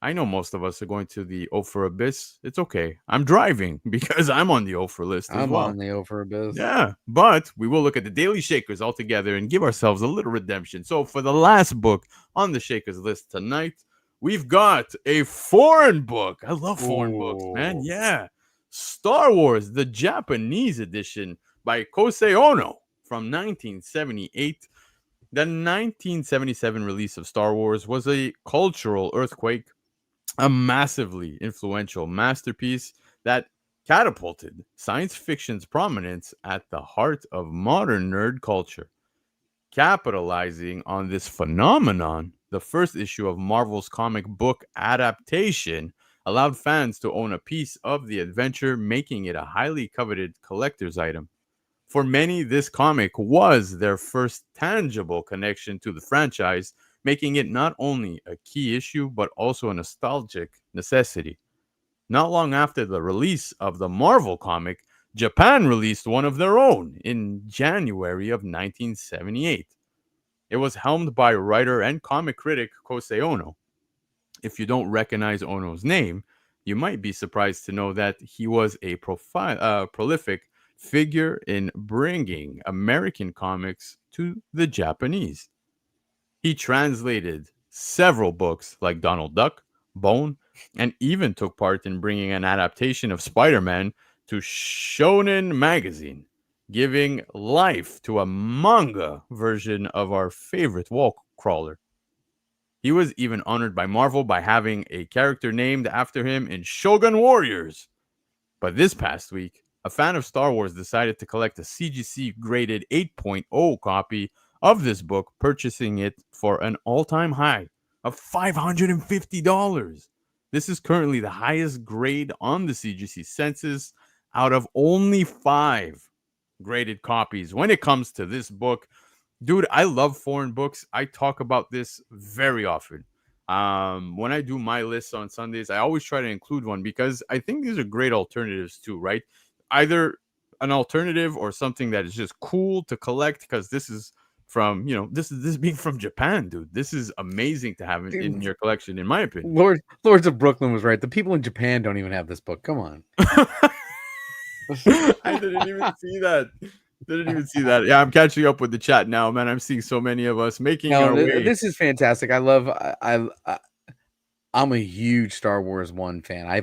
I know most of us are going to the O for Abyss. It's okay. I'm driving because I'm on the O for list as well. I'm on the O for Abyss. Yeah, but we will look at the Daily Shakers all together and give ourselves a little redemption. So for the last book on the Shakers list tonight, we've got a foreign book. I love foreign books, man. Yeah. Star Wars, the Japanese edition by Kosei Ono from 1978. The 1977 release of Star Wars was a cultural earthquake, a massively influential masterpiece that catapulted science fiction's prominence at the heart of modern nerd culture. Capitalizing on this phenomenon, the first issue of Marvel's comic book adaptation allowed fans to own a piece of the adventure, making it a highly coveted collector's item. For many, this comic was their first tangible connection to the franchise, making it not only a key issue, but also a nostalgic necessity. Not long after the release of the Marvel comic, Japan released one of their own in January of 1978. It was helmed by writer and comic critic Kosei Ono. If you don't recognize Ono's name, you might be surprised to know that he was a prolific figure in bringing American comics to the Japanese. He translated several books like Donald Duck, Bone, and even took part in bringing an adaptation of Spider-Man to Shonen Magazine, giving life to a manga version of our favorite wall crawler. He was even honored by Marvel by having a character named after him in Shogun Warriors. But this past week, a fan of Star Wars decided to collect a CGC graded 8.0 copy of this book, purchasing it for an all-time high of $550. This is currently the highest grade on the CGC census out of only 5 graded copies when it comes to this book. Dude, I love foreign books. I talk about this very often. When I do my lists on Sundays, I always try to include one because I think these are great alternatives too, right? Either an alternative or something that is just cool to collect because this is from, this being from Japan, dude. This is amazing to have in your collection, in my opinion. Lords of Brooklyn was right. The people in Japan don't even have this book. Come on. I didn't even see that. Yeah, I'm catching up with the chat now, man. I'm seeing so many of us making our way. This is fantastic. I'm a huge Star Wars 1 fan.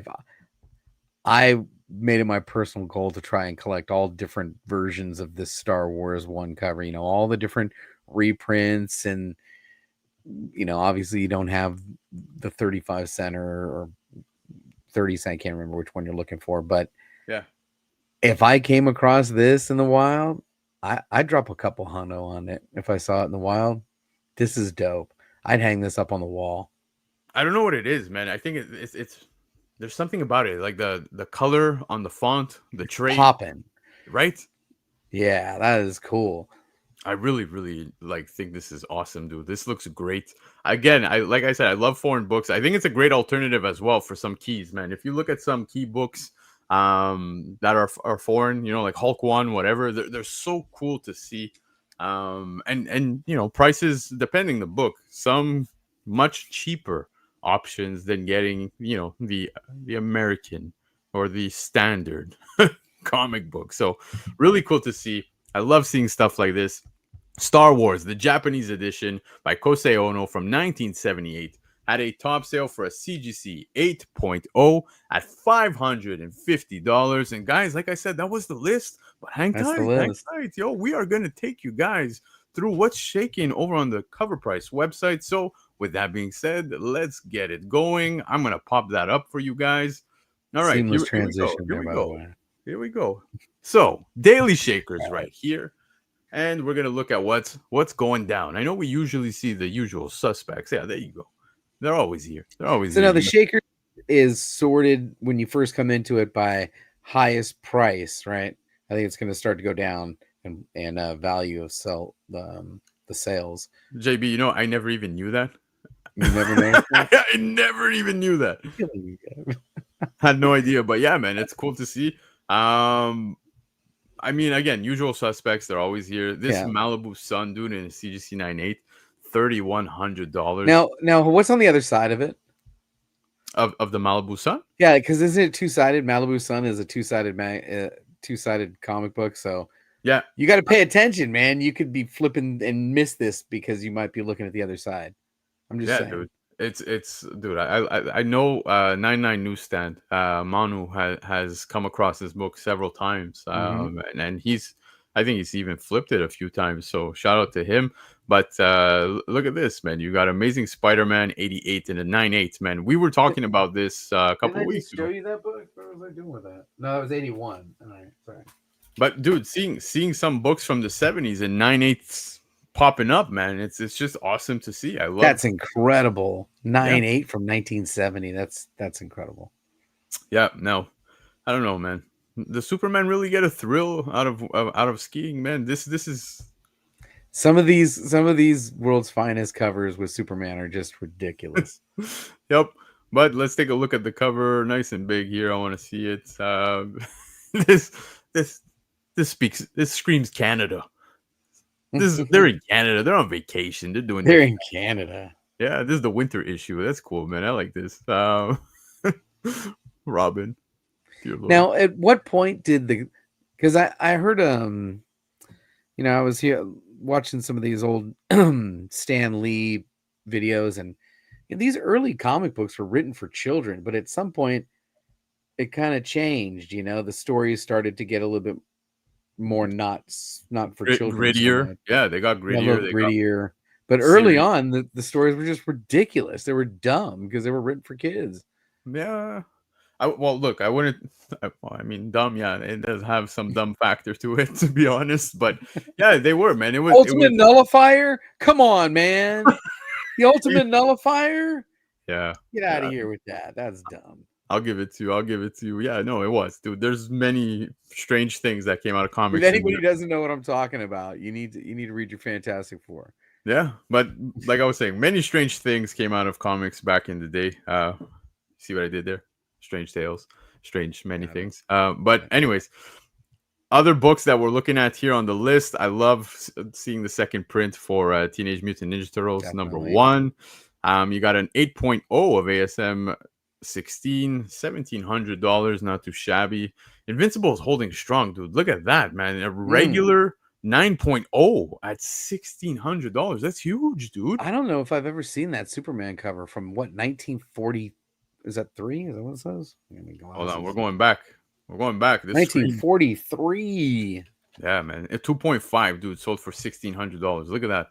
I made it my personal goal to try and collect all different versions of this Star Wars 1 cover, all the different reprints, and obviously you don't have the 35 cent or 30 cent, I can't remember which one you're looking for, but yeah, if I came across this in the wild, I'd drop a couple hundo on it. If I saw it in the wild, this is dope. I'd hang this up on the wall. I don't know what it is, man. I think it's there's something about it, like the color on the font, the tray popping, right? Yeah, that is cool. I really, really think this is awesome, dude. This looks great. Again, like I said, I love foreign books. I think it's a great alternative as well for some keys, man. If you look at some key books that are foreign, like Hulk 1, whatever, they're so cool to see. And prices depending the book, some much cheaper options than getting the American or the standard comic book. So really cool to see. I love seeing stuff like this. Star Wars, the Japanese edition by Kosei Ono from 1978, had a top sale for a CGC 8.0 at $550. And guys, like I said, that was the list. But hang tight. Yo, we are going to take you guys through what's shaking over on the Cover Price website. So with that being said, let's get it going. I'm gonna pop that up for you guys. All right, Seamless here we go. transition Here there, we by the go. way. Here we go. So, daily shakers right here. And we're gonna look at what's going down. I know we usually see the usual suspects. Yeah, there you go. They're always here. They're always So here. now the shaker is sorted when you first come into it by highest price, right? I think it's going to start to go down and value of the sales. JB, I never even knew that. You never know. I never even knew that. Had no idea, but yeah, man, it's cool to see. I mean, again, usual suspects. They're always here. This Malibu Sun, dude, in a CGC 9.8, $3,100. Now, what's on the other side of it? Of the Malibu Sun? Yeah, because isn't it two-sided? Malibu Sun is a two-sided comic book, so yeah, you got to pay attention, man. You could be flipping and miss this because you might be looking at the other side. I'm just saying. Dude. It's dude. I know 99 Newsstand. Manu has come across this book several times, and I think he's even flipped it a few times. So shout out to him. But look at this, man. You got Amazing Spider-Man 88 and a 9.8, man. We were talking about this a couple of weeks ago. Show you that book? What was I doing with that? No, it was 81. All right, sorry. But dude, seeing some books from the 70s and 9.8s popping up, man, it's just awesome to see. I love that's incredible. 9.8 from 1970. That's incredible. Yeah, no, I don't know, man. The Superman really get a thrill out of skiing, man. This is some of these world's finest covers with Superman are just ridiculous. Yep. But let's take a look at the cover, nice and big here. I want to see it. This screams Canada. They're in Canada. They're on vacation. They're in Canada. Yeah, this is the winter issue. That's cool, man. I like this. Robin. Now, at what point did because I heard I was here watching some of these old Stan Lee videos, and these early comic books were written for children, but at some point it kind of changed. The stories started to get a little bit more not for children. Grittier. Yeah, they got grittier. Grittier. But early on, the stories were just ridiculous. They were dumb because they were written for kids. Yeah. Look, I wouldn't. I mean, dumb. Yeah, it does have some dumb factor to it, to be honest. But yeah, they were, man. It was Ultimate Nullifier. Come on, man. The Ultimate Nullifier. Yeah. Get out of here with that. That's dumb. I'll give it to you. Yeah, no, it was, dude. There's many strange things that came out of comics. If anybody doesn't know what I'm talking about, you need to read your Fantastic Four. Yeah, but like I was saying, many strange things came out of comics back in the day. See what I did there? Strange tales, many things. But anyways, other books that we're looking at here on the list. I love seeing the second print for Teenage Mutant Ninja Turtles #1. You got an 8.0 of ASM 16, $1,700, not too shabby. Invincible is holding strong, dude. Look at that, man. A regular 9.0 at $1,600. That's huge, dude. I don't know if I've ever seen that Superman cover from 1940. Is that 3? Is that what it says? Hold on, we're going back. This 1943. Yeah, man. A 2.5, dude, sold for $1,600. Look at that.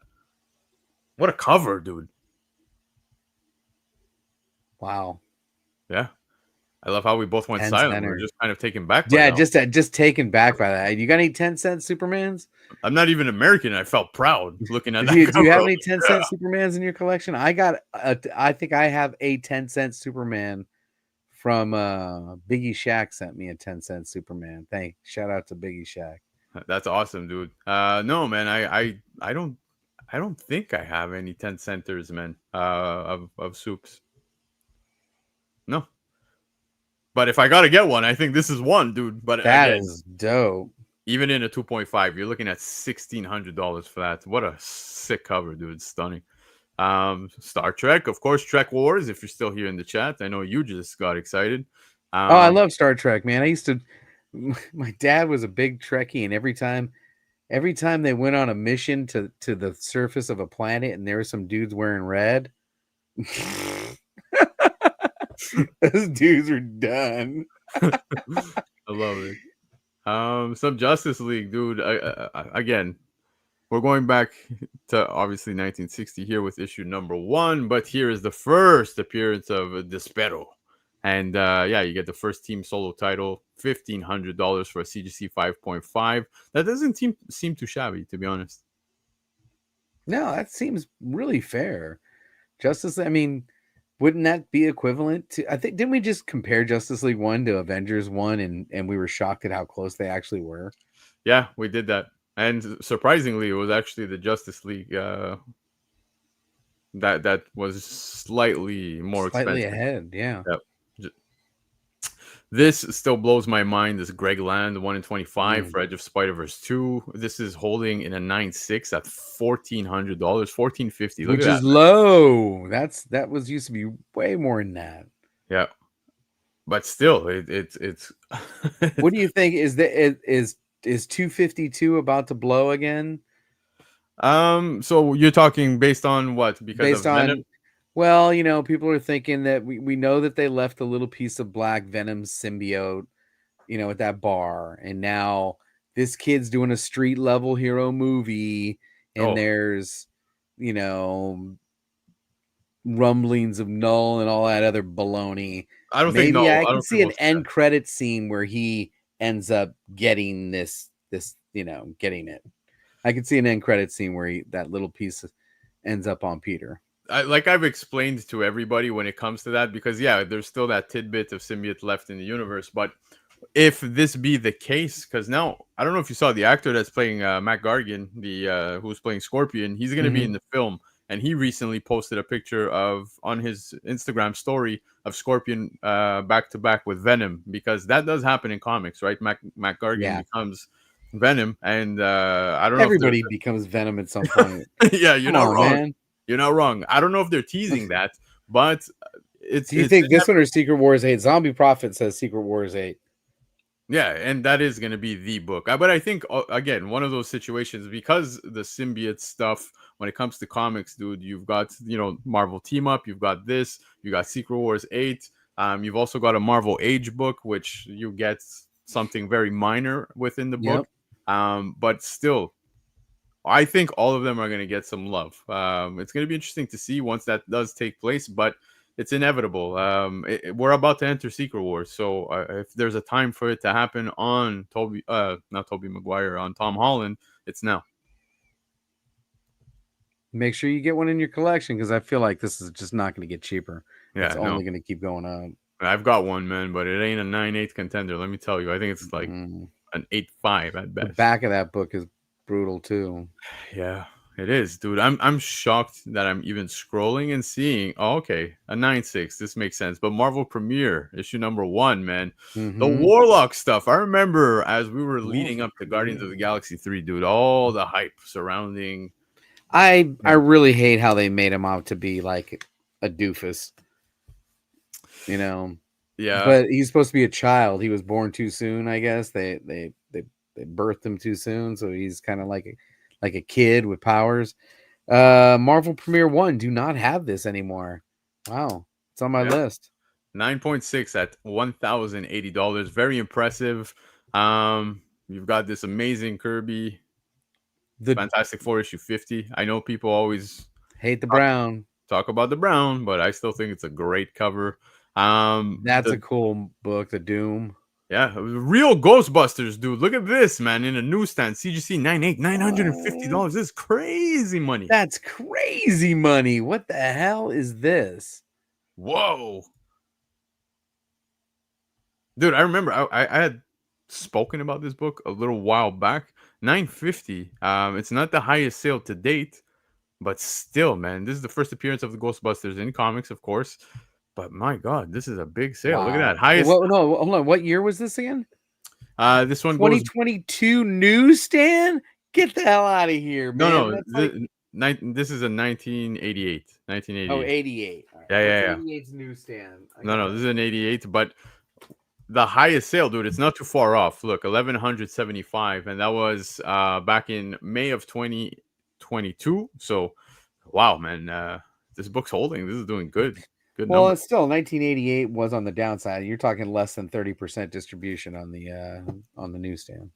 What a cover, dude. Wow. Yeah. I love how we both went silent. We're just kind of taken back by that. Just taken back by that. You got any 10-cent Supermans? I'm not even American, and I felt proud looking at that. Do you have any 10-cent Supermans in your collection? I think I have a 10-cent Superman from Biggie Shack sent me a 10-cent Superman. Shout out to Biggie Shack. That's awesome, dude. No, man, I don't think I have any 10 centers, man, of soups. No. But if I gotta get one, I think this is one, dude. But that is dope. Even in a 2.5, you're looking at $1,600 for that. What a sick cover, dude. Stunning. Star Trek, of course, Trek Wars. If you're still here in the chat, I know you just got excited. I love Star Trek, man. My dad was a big Trekkie, and every time they went on a mission to the surface of a planet, and there were some dudes wearing red. Those dudes are done. I love it. Some Justice League, dude. Again, we're going back to obviously 1960 here with issue number 1, but here is the first appearance of Despero. And yeah, you get the first team solo title, $1,500 for a CGC 5.5. That doesn't seem too shabby, to be honest. No, that seems really fair. Justice, I mean, wouldn't that be equivalent to, I think, didn't we just compare Justice League 1 to Avengers 1 and we were shocked at how close they actually were? Yeah, we did that. And surprisingly, it was actually the Justice League that was slightly more Slightly expensive. ahead, yeah. Yep. This still blows my mind. This Greg Land 1 in 25 for Edge of Spider-Verse 2. This is holding in a 9.6 at $1,400, $1,450. Look Which at is that. low. That was used to be way more than that. Yeah, but still, it's. What do you think? Is 252 about to blow again? So you're talking based on what? Because Based of on, Venom? well, people are thinking that we know that they left a little piece of Black Venom symbiote, at that bar, and now this kid's doing a street level hero movie, and there's, rumblings of Null and all that other baloney. I don't Maybe think no. I can see an end credit scene where he ends up getting this, getting it. I can see an end credit scene where that little piece ends up on Peter. Like I've explained to everybody when it comes to that, because yeah, there's still that tidbit of symbiote left in the universe. But if this be the case, because now I don't know if you saw the actor that's playing Matt Gargan, the who's playing Scorpion, he's going to be in the film, and he recently posted a picture on his Instagram story of Scorpion back to back with Venom, because that does happen in comics, right? Matt Gargan becomes Venom, and I don't know. Everybody becomes Venom at some point. Yeah, you're not wrong, man. You're not wrong. I don't know if they're teasing that, but it's. Do you think this one or Secret Wars 8? Zombie Prophet says Secret Wars 8. Yeah, and that is going to be the book. But I think, again, one of those situations, because the symbiote stuff, when it comes to comics, dude, you've got, Marvel Team Up, you've got this, you got Secret Wars 8. You've also got a Marvel Age book, which you get something very minor within the book. But still, I think all of them are going to get some love. It's going to be interesting to see once that does take place, but it's inevitable. We're about to enter Secret Wars, so if there's a time for it to happen on not Tobey Maguire, on Tom Holland, it's now. Make sure you get one in your collection, because I feel like this is just not going to get cheaper. Yeah, it's only going to keep going up. I've got one, man, but it ain't a 9.8 contender. Let me tell you, I think it's like an 8.5 at best. The back of that book is brutal too. Yeah, it is, dude. I'm shocked that I'm even scrolling and seeing. Oh, okay, a 9.6. This makes sense. But Marvel Premiere issue number 1, man. The Warlock stuff. I remember as we were leading up to Guardians of the Galaxy 3, dude. All the hype surrounding. I really hate how they made him out to be like a doofus. Yeah. But he's supposed to be a child. He was born too soon, I guess. They birthed him too soon, so he's kind of like a kid with powers. Marvel Premiere 1 do not have this anymore. Wow, it's on my list. 9.6 at $1,080. Very impressive. You've got this amazing Kirby, the Fantastic Four issue 50. I know people always hate the brown. Talk about the brown, but I still think it's a great cover. That's a cool book, The Doom. Yeah, real Ghostbusters, dude. Look at this, man, in a newsstand. CGC 9.8, $950. This is crazy money. That's crazy money. What the hell is this? Whoa. Dude, I remember I had spoken about this book a little while back. $950. It's not the highest sale to date, but still, man, this is the first appearance of the Ghostbusters in comics, of course. But my God, this is a big sale. Wow. Look at that. Highest. No, hold on. What year was this again? This one 2022 newsstand? Get the hell out of here, man. This is a 1988. 1988. Oh, 88. Right. Yeah. 88's newsstand. No, this is an 88, but the highest sale, dude, it's not too far off. Look, 1,175, and that was back in May of 2022. So, wow, man, this book's holding. This is doing good. Well, it's still 1988 was on the downside. You're talking less than 30% distribution on the newsstand.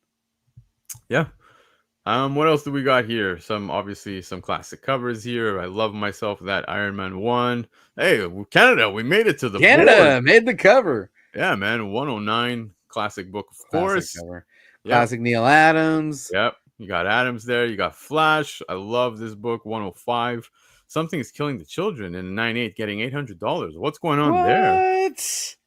Yeah, What else do we got here? Obviously some classic covers here. I love myself that Iron Man 1. Hey, Canada, we made it to the board. Canada made the cover. Yeah, man. 109 classic book, of Classic course. cover. Yep. Classic Neil Adams. Yep. You got Adams there. You got Flash. I love this book. 105. Something is killing the children in 98, getting $800. What's going on there?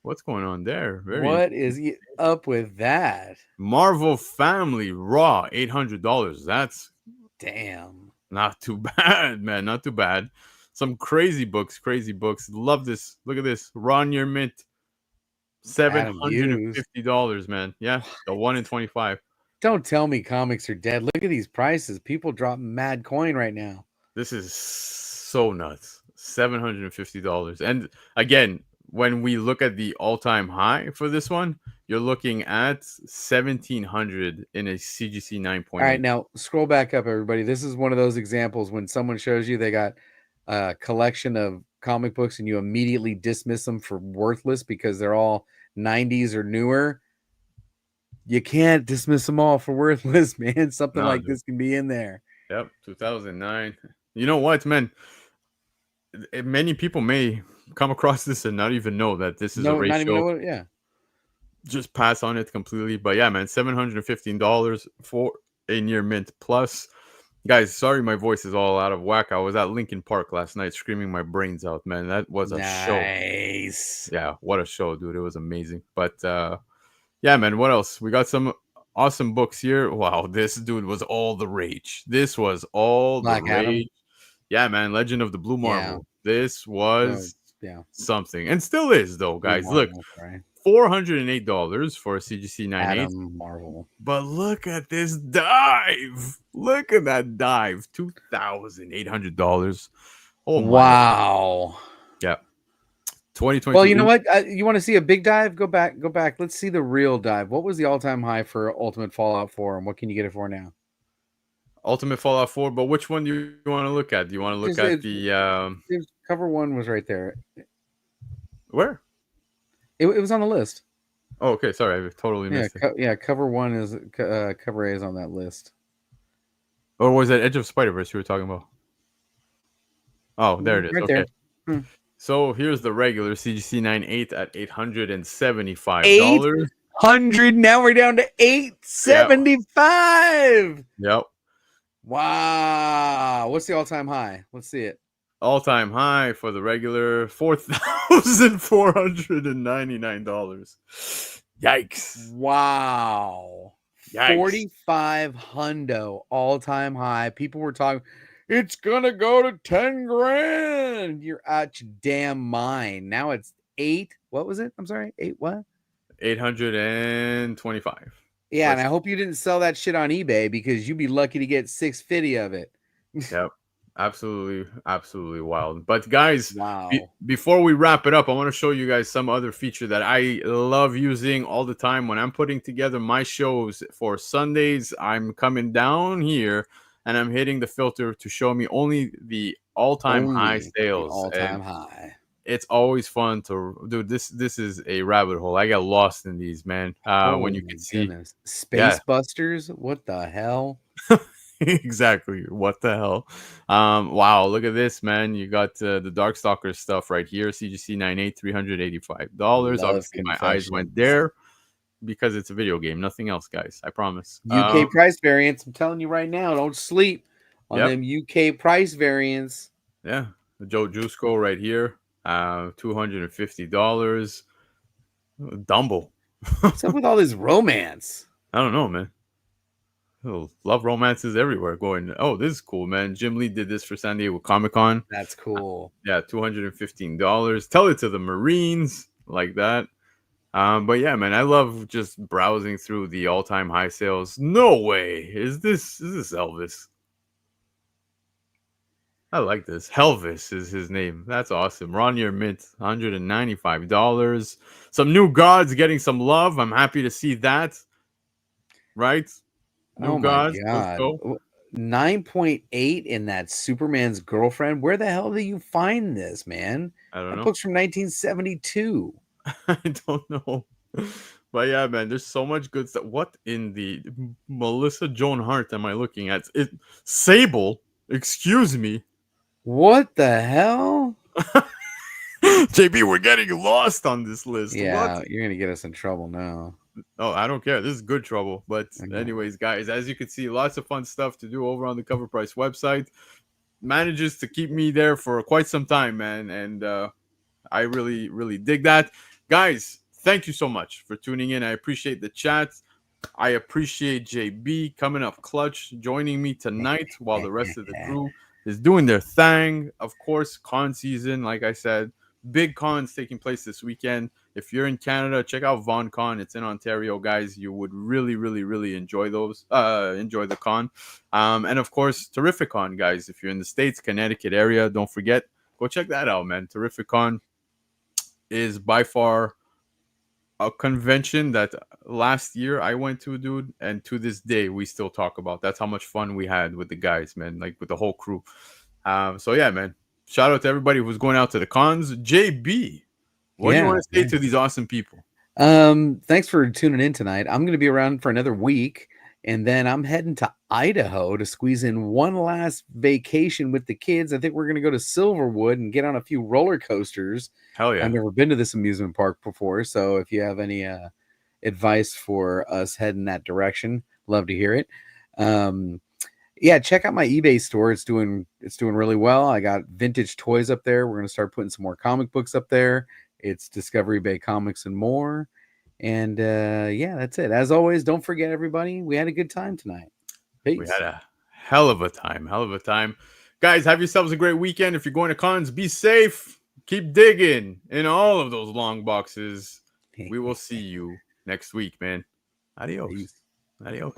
What's going on there? What is up with that? Marvel Family Raw, $800. That's damn. Not too bad, man. Not too bad. Some crazy books. Love this. Look at this. Raw Near Mint. $750, man. Yeah, the 1 in 25. Don't tell me comics are dead. Look at these prices. People drop mad coin right now. This is so nuts. $750. And again, when we look at the all-time high for this one, you're looking at 1,700 in a CGC 9.8. All right, now scroll back up, everybody. This is one of those examples when someone shows you they got a collection of comic books and you immediately dismiss them for worthless because they're all 90s or newer. You can't dismiss them all for worthless, man. Something like this can be in there. Yep, 2009. You know what, man? Many people may come across this and not even know that this is a ratio. Not even know it, yeah. Just pass on it completely. But yeah, man, $715 for a near mint plus. Guys, sorry my voice is all out of whack. I was at Lincoln Park last night screaming my brains out, man. That was a show. Nice. Yeah, what a show, dude. It was amazing. But yeah, man, what else? We got some awesome books here. Wow, this dude was all the rage. This was all Black the rage. Adam. Yeah, man, Legend of the Blue Marvel. Yeah. This was something. And still is, though, guys. Look, $408 for a CGC 9.8. Adam Marvel. But look at this dive. Look at that dive. $2,800. Oh, my. Wow. Yeah. 2020. Well, you know what? You want to see a big dive? Go back. Let's see the real dive. What was the all-time high for Ultimate Fallout 4, and what can you get it for now? Ultimate Fallout 4, but which one do you want to look at? Do you want to look at the cover one was right there. Where? It was on the list. Oh, okay. Sorry, I totally missed it. Cover one is cover A is on that list. Or was that Edge of Spider-Verse you were talking about? Oh, there it is. Right okay. There. So here's the regular CGC 9.8 at $875. 800. Now we're down to $875. Yep. Wow. What's the all-time high? Let's see it. All-time high for the regular $4,499. Yikes. Wow. Yikes. 45 hundo all-time high. People were talking, it's gonna go to 10 grand. You're out your damn mind. Now it's 8. What was it? I'm sorry. 8 what? 825. Yeah, and I hope you didn't sell that shit on eBay because you'd be lucky to get 650 of it. Yep. Absolutely wild. But guys, wow. Before we wrap it up, I want to show you guys some other feature that I love using all the time when I'm putting together my shows for Sundays. I'm coming down here and I'm hitting the filter to show me only the all-time high sales. All-time high. It's always fun to do this. This is a rabbit hole. I got lost in these, man. When you can see Space Busters, what the hell? Exactly. What the hell? Wow, look at this, man. You got the Darkstalker stuff right here. CGC 9.8, $385. Obviously, my eyes went there because it's a video game. Nothing else, guys. I promise. UK price variants. I'm telling you right now, don't sleep on them UK price variants. Yeah. The Joe Juiceco right here. $250. Dumble. What's up with all this romance? I don't know, man. Oh, love romances everywhere. Going, oh, this is cool, man. Jim Lee did this for San Diego Comic-Con. That's cool. Yeah, $215. Tell it to the Marines, like that. But yeah, man, I love just browsing through the all-time high sales. No way. Is this Elvis? I like this. Helvis is his name. That's awesome. Ron Your Mint, $195. Some new gods getting some love. I'm happy to see that. Right? New gods. My God. 9.8 in that Superman's Girlfriend. Where the hell do you find this, man? I don't know. That book's from 1972. I don't know. But yeah, man, there's so much good stuff. What in the Melissa Joan Hart am I looking at? Sable, excuse me. What the hell? JB, we're getting lost on this list. Yeah, What? you're gonna get us in trouble now. Oh, I don't care. This is good trouble. But Okay. anyways, guys, as you can see, lots of fun stuff to do over on the Cover Price website. Manages to keep me there for quite some time, man. And I really, really dig that. Guys, thank you so much for tuning in. I appreciate the chat. I appreciate JB coming up clutch, joining me tonight while the rest of the crew is doing their thing. Of course, con season, like I said, big cons taking place this weekend. If you're in Canada, check out VonCon. It's in Ontario, guys. You would really, really, really enjoy those. Enjoy the con. And of course, Terrific Con, guys. If you're in the States, Connecticut area, don't forget, go check that out, man. Terrific Con is by far a convention that last year I went to, dude, and to this day we still talk about. That's how much fun we had with the guys, man, like with the whole crew. So yeah, man, shout out to everybody who's going out to the cons. JB, what do you want to say to these awesome people? Thanks for tuning in tonight. I'm gonna be around for another week, and then I'm heading to Idaho to squeeze in one last vacation with the kids. I think we're gonna go to Silverwood and get on a few roller coasters. Hell yeah. I've never been to this amusement park before, so if you have any advice for us heading that direction, love to hear it. Yeah, check out my eBay store. It's doing really well. I got vintage toys up there. We're gonna start putting some more comic books up there. It's Discovery Bay Comics and more. And yeah, that's it. As always, don't forget, everybody, we had a good time tonight. Peace. We had a hell of a time. Guys, have yourselves a great weekend. If you're going to cons, be safe. Keep digging in all of those long boxes. We will see you next week, man. Adios. Peace. Adios.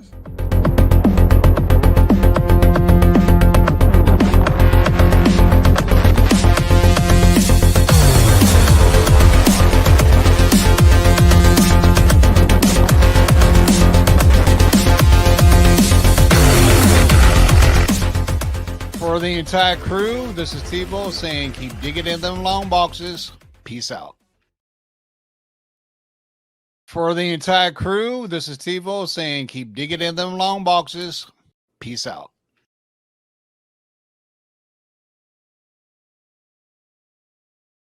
For the entire crew, this is Tebow saying keep digging in them long boxes. Peace out. For the entire crew, this is Tebow saying keep digging in them long boxes. Peace out.